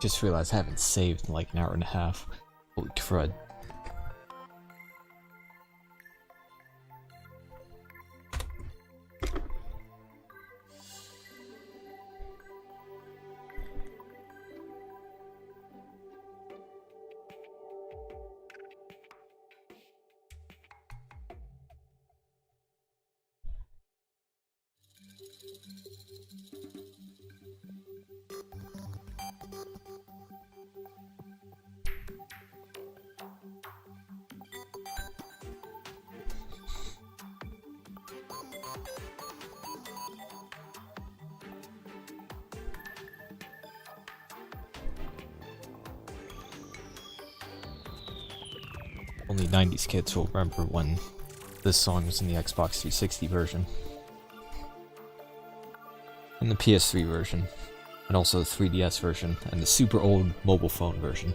Just realized I haven't saved in like an hour and a half. Holy crud. Only 90s kids will remember when this song was in the Xbox 360 version. And the PS3 version. And also the 3DS version, and the super old mobile phone version.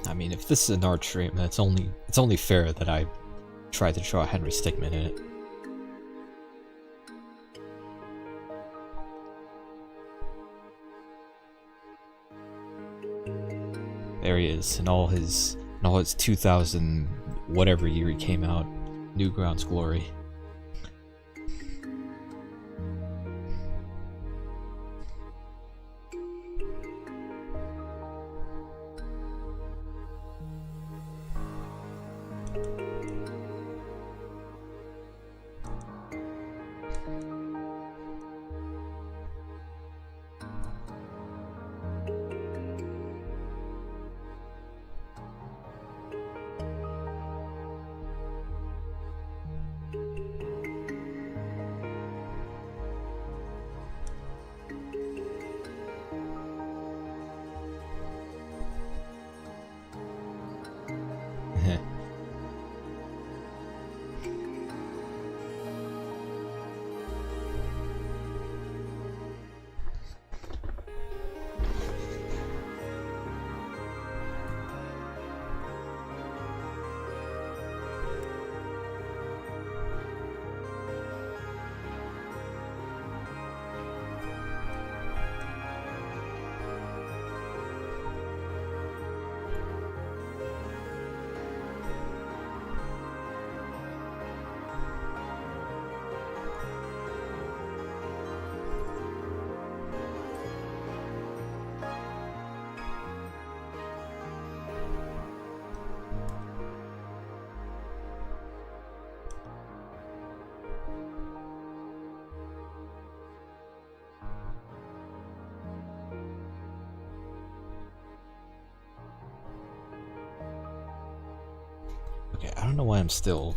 I mean, if this is an art stream, then it's only fair that I try to draw Henry Stickmin in it. There he is, in all his 2000 whatever year he came out, Newgrounds glory. Okay, I don't know why I'm still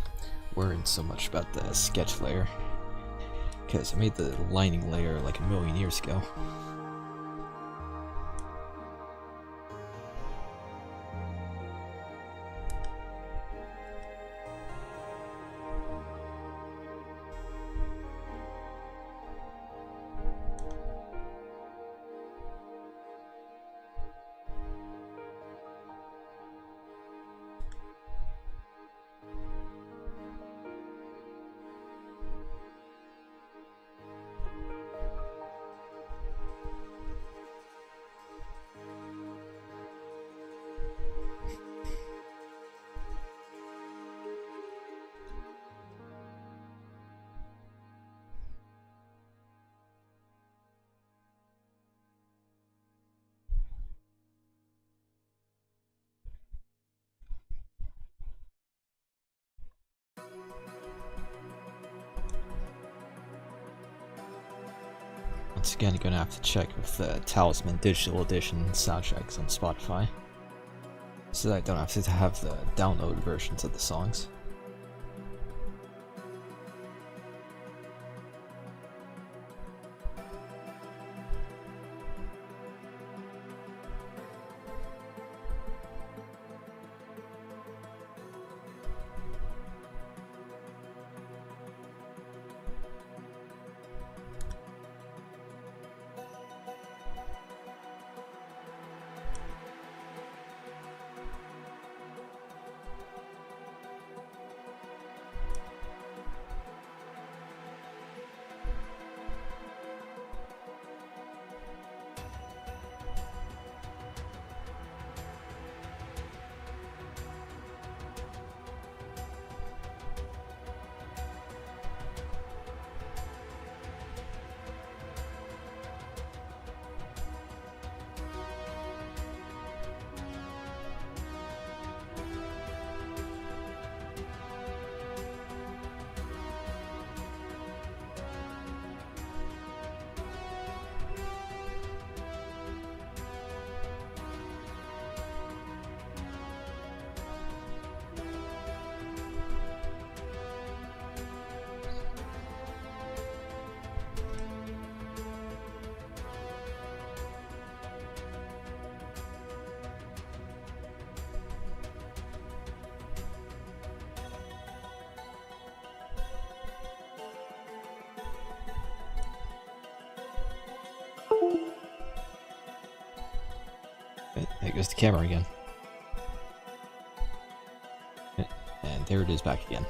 worried so much about the sketch layer, because I made the lining layer like a million years ago. Once again, you're gonna have to check if the Talisman Digital Edition soundtracks on Spotify, so that I don't have to have the download versions of the songs. There goes the camera again. And there it is back again.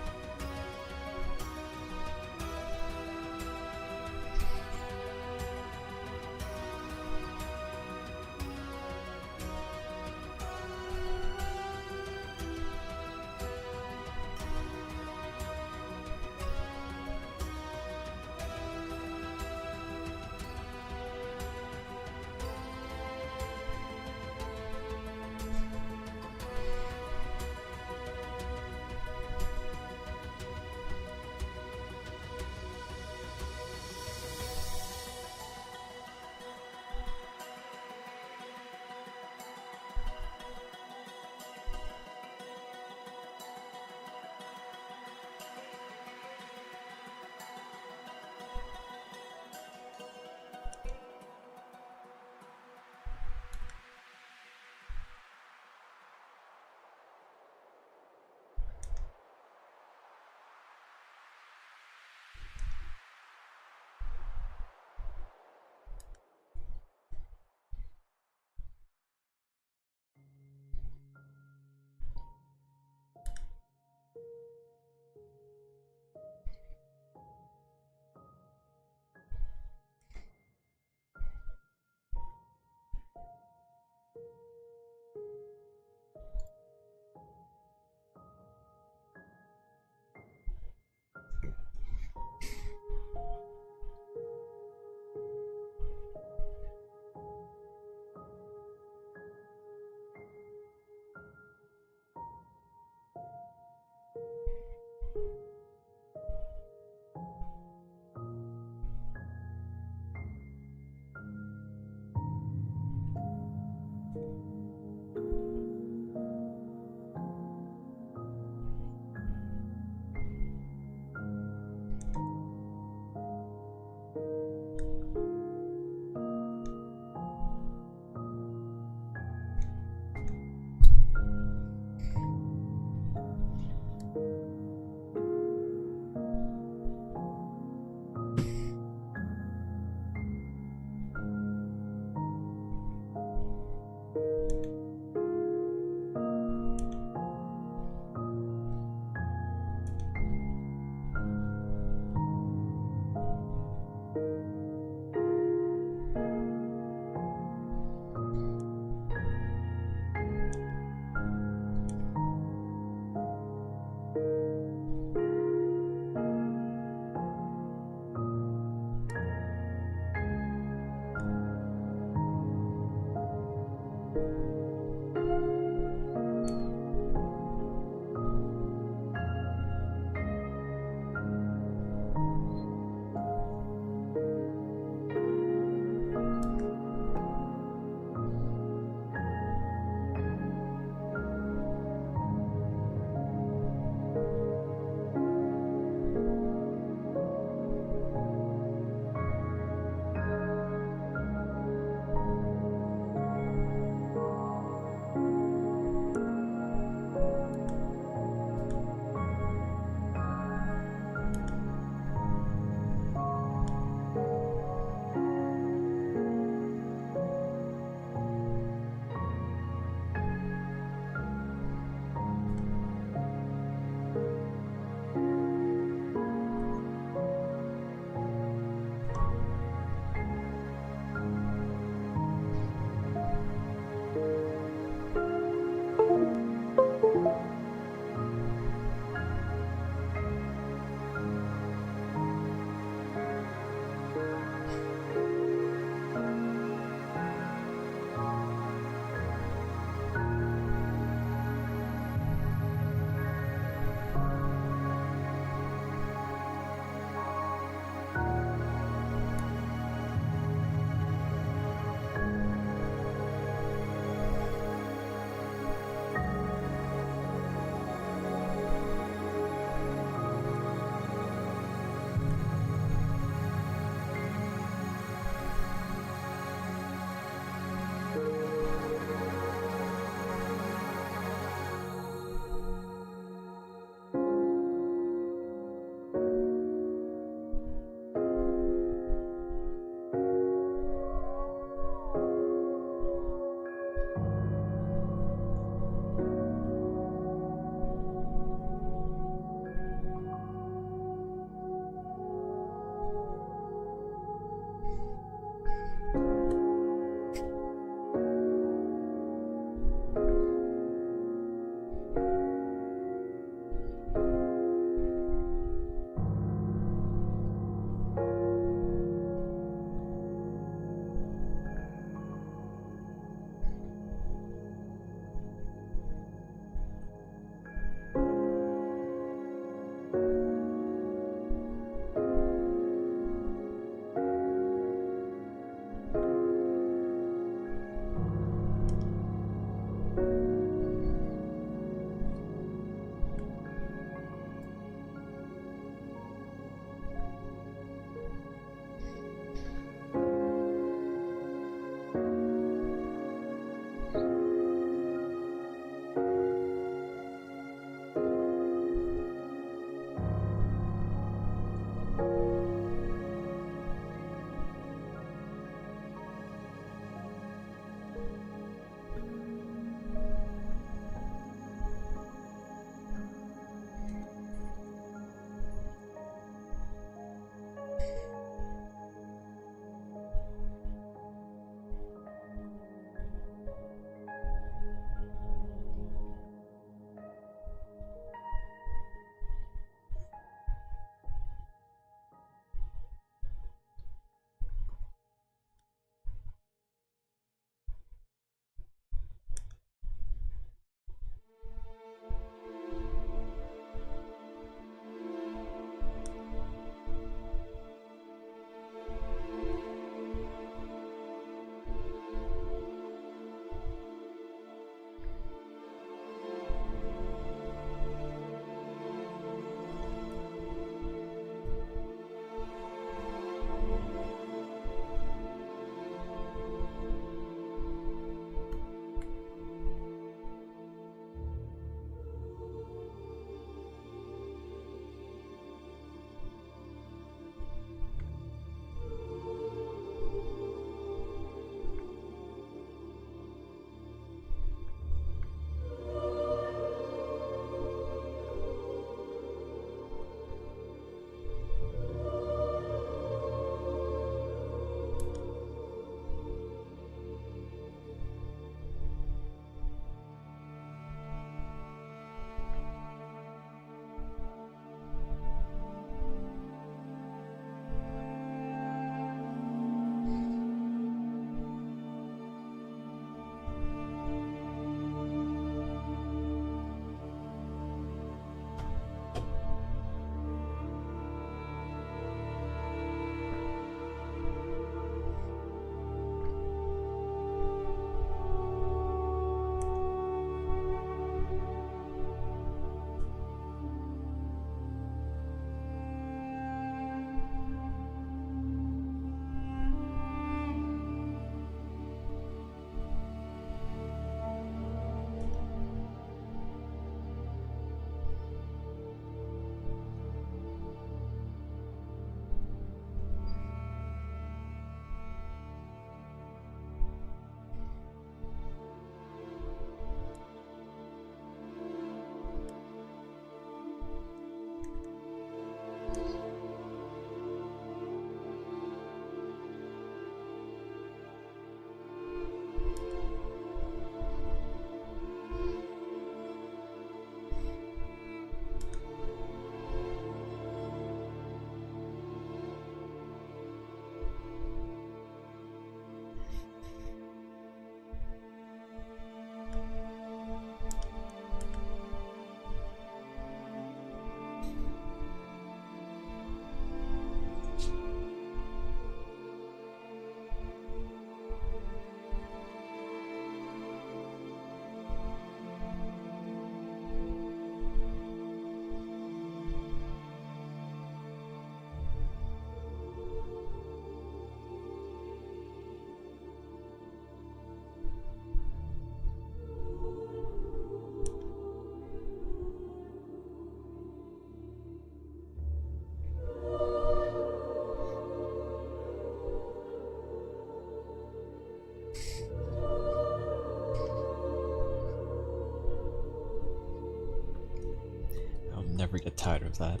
never get tired of that.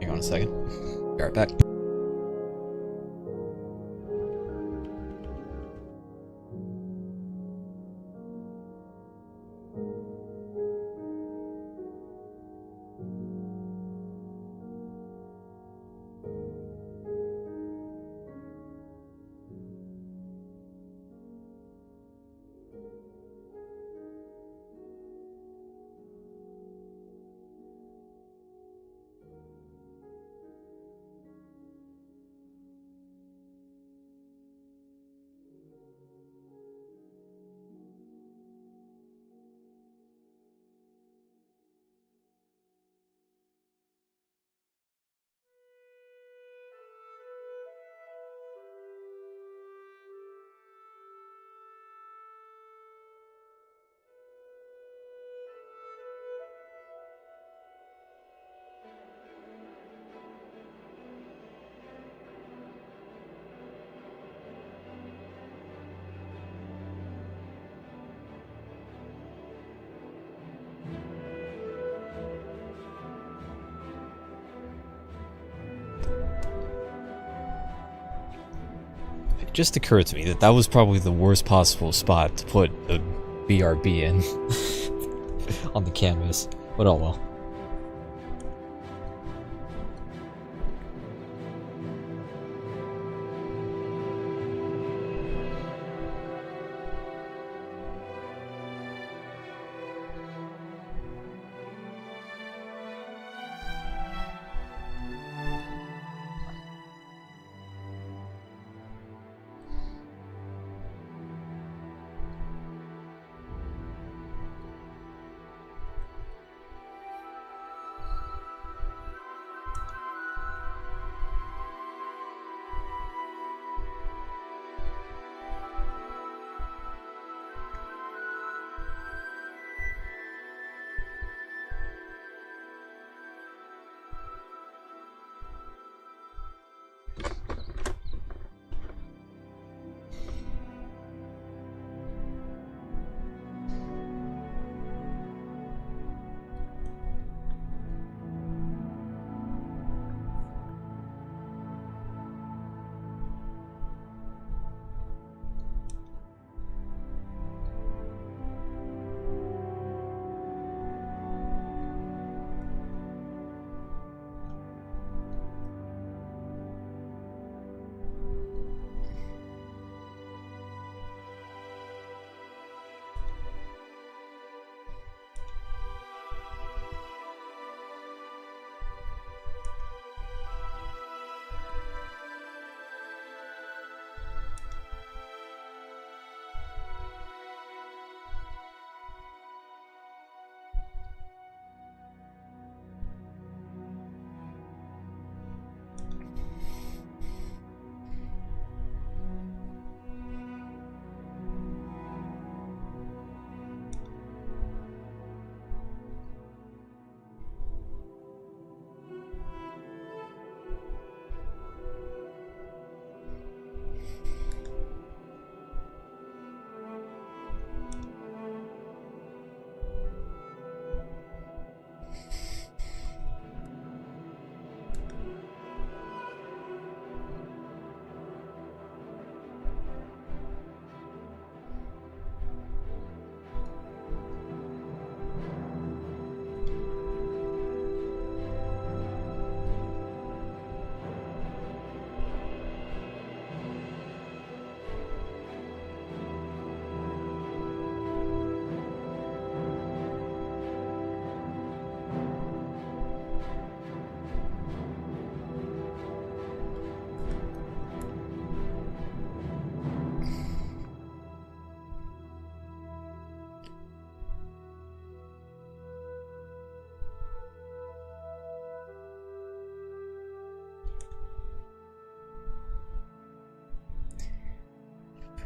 Hang on a second. Be right back. It just occurred to me that that was probably the worst possible spot to put a BRB in on the canvas, but oh well.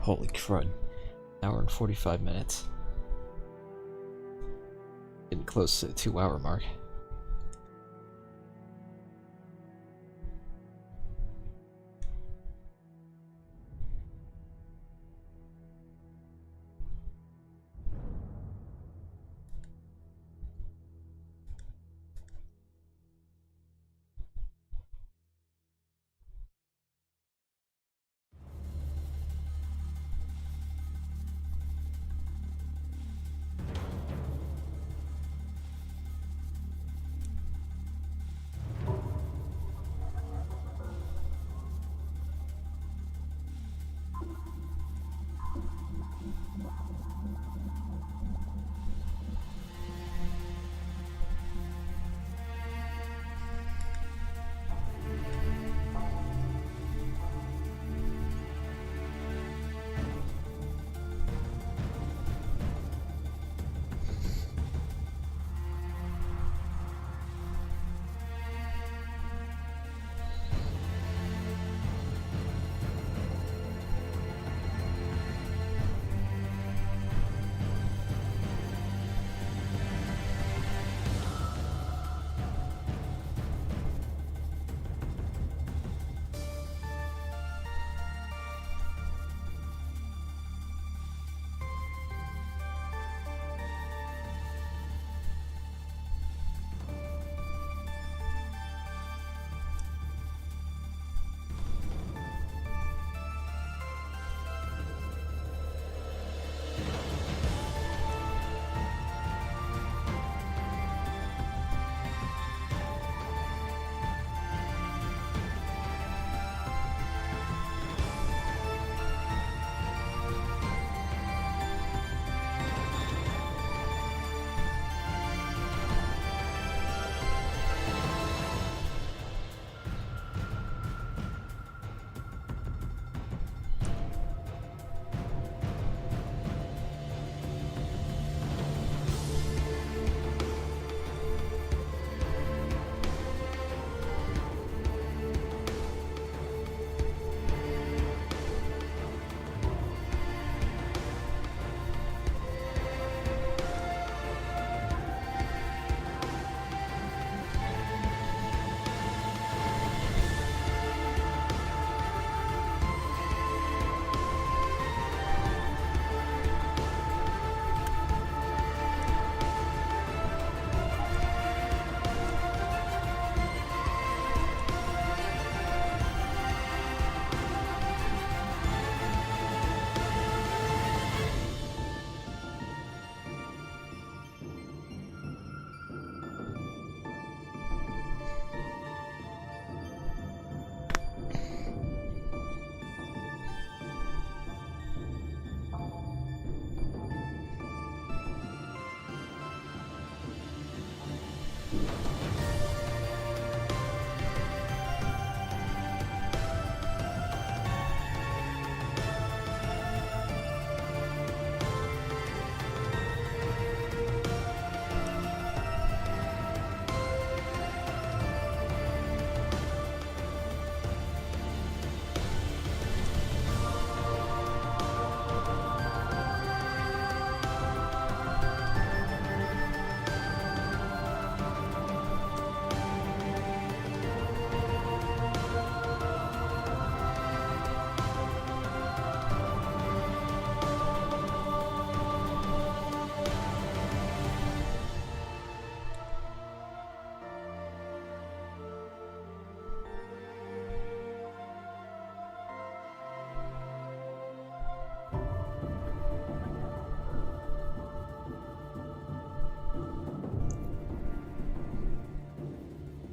Holy crud. Hour and 45 minutes. Getting close to the 2-hour mark.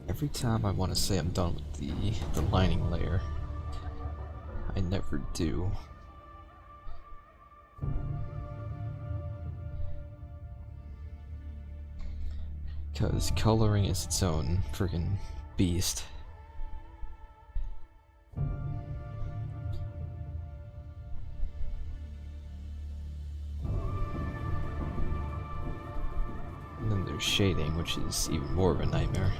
Every time I want to say I'm done with the lining layer, I never do. Because coloring is its own friggin' beast. And then there's shading, which is even more of a nightmare.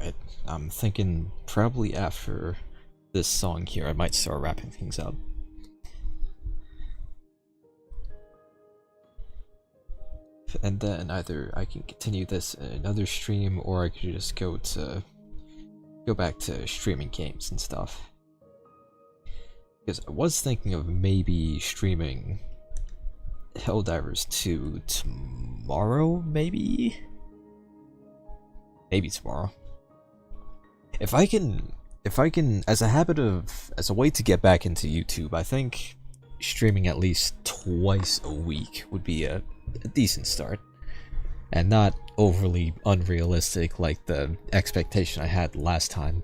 Alright, I'm thinking probably after this song here, I might start wrapping things up. And then either I can continue this in another stream, or I could just go back to streaming games and stuff. Because I was thinking of maybe streaming Helldivers 2 tomorrow, maybe? Maybe tomorrow. If I can, as a way to get back into YouTube, I think streaming at least twice a week would be a decent start. And not overly unrealistic like the expectation I had last time,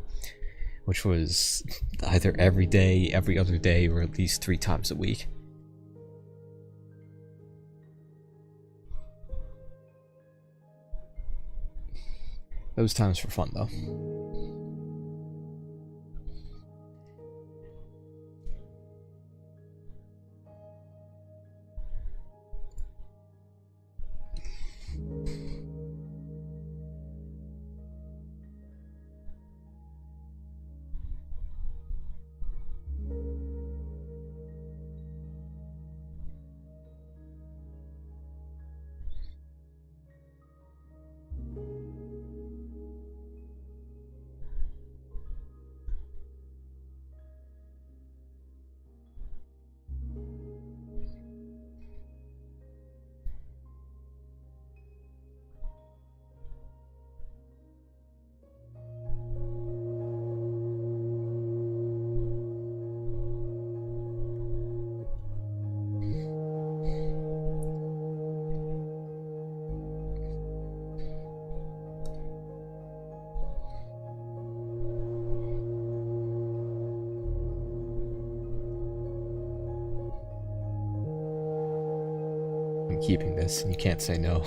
which was either every day, every other day, or at least 3 times a week. Those times were fun, though. I'm keeping this, and you can't say no.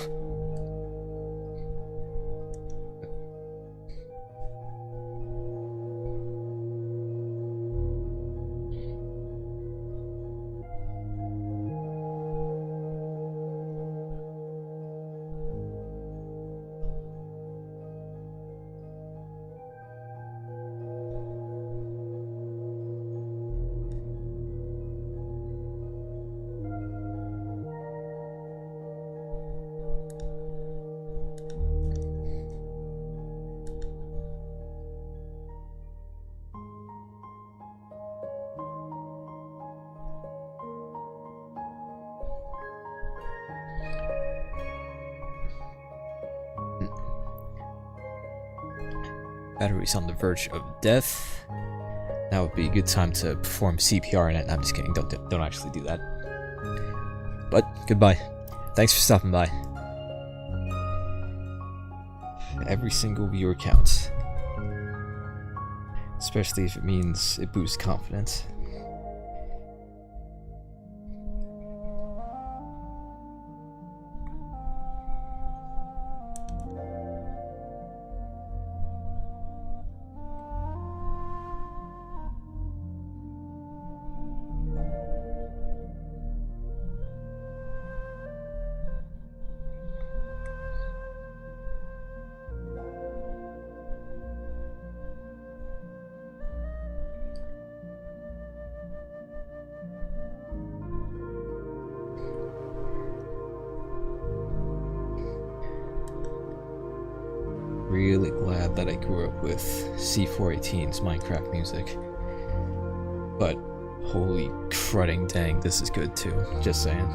Battery's on the verge of death. Now would be a good time to perform CPR on it. I'm just kidding, don't actually do that. But, goodbye. Thanks for stopping by. Every single viewer counts. Especially if it means it boosts confidence. Really glad that I grew up with C418's Minecraft music. But holy crudding dang, this is good too, just saying.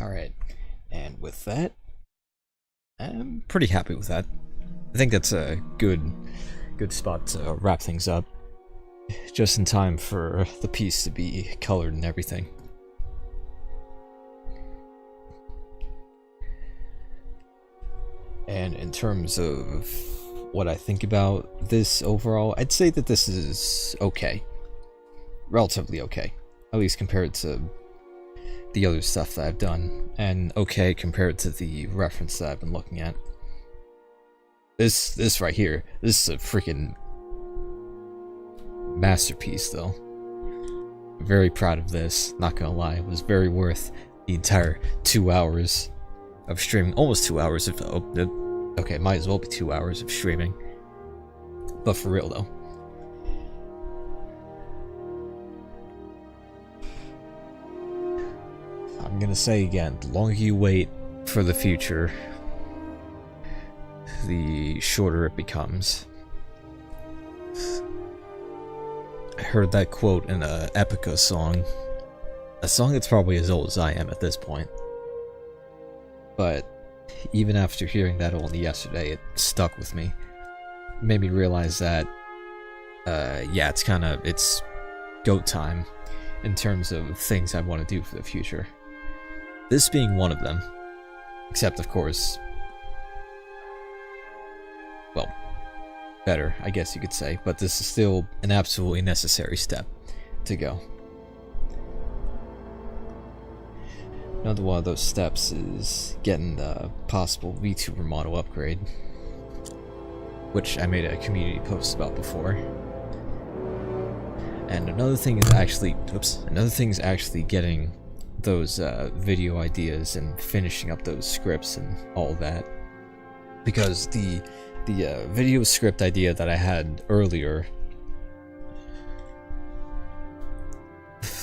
Alright, and with that, I'm pretty happy with that. I think that's a good spot to wrap things up. Just in time for the piece to be colored and everything. And in terms of what I think about this overall, I'd say that this is okay. Relatively okay. At least compared to the other stuff that I've done. And okay compared to the reference that I've been looking at. This right here, this is a freaking masterpiece though. Very proud of this, not gonna lie. It was very worth the entire 2 hours of streaming. Almost 2 hours of, okay, might as well be 2 hours of streaming. But for real though. I'm gonna say again, the longer you wait for the future, the shorter it becomes. I heard that quote in a Epica song. A song that's probably as old as I am at this point. But even after hearing that only yesterday, it stuck with me. It made me realize that, yeah, it's go time in terms of things I want to do for the future. This being one of them. Except, of course, well, better, I guess you could say, but this is still an absolutely necessary step to go. Another one of those steps is getting the possible VTuber model upgrade, which I made a community post about before. And another thing is actually getting those video ideas and finishing up those scripts and all that, because the video script idea that I had earlier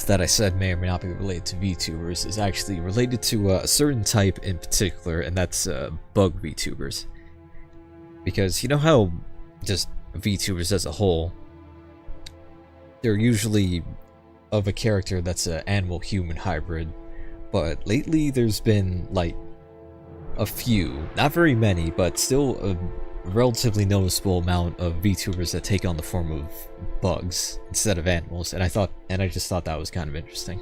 that I said may or may not be related to VTubers is actually related to a certain type in particular, and that's bug VTubers. Because you know how just VTubers as a whole, they're usually of a character that's an animal-human hybrid, but lately there's been like a few, not very many, but still a relatively noticeable amount of VTubers that take on the form of bugs instead of animals, and I just thought that was kind of interesting.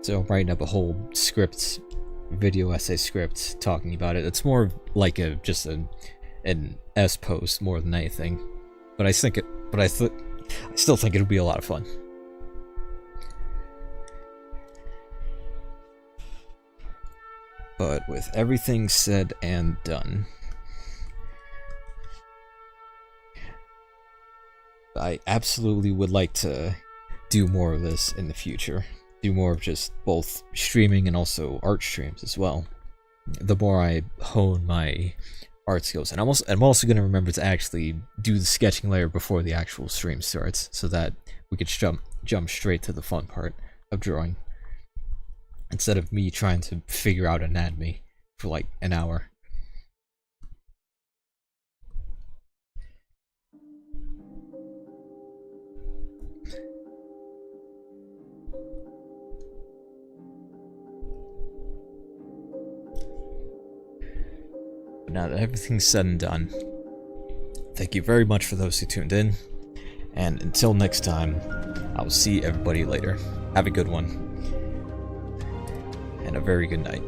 So I'm writing up a whole script, video essay script, talking about it. It's more like just an S post more than anything, but I still think it'll be a lot of fun. But with everything said and done, I absolutely would like to do more of this in the future. Do more of just both streaming and also art streams as well. The more I hone my art skills, and I'm also going to remember to actually do the sketching layer before the actual stream starts, so that we could jump straight to the fun part of drawing, instead of me trying to figure out anatomy for like an hour. But now that everything's said and done, thank you very much for those who tuned in, and until next time, I'll see everybody later. Have a good one, and a very good night.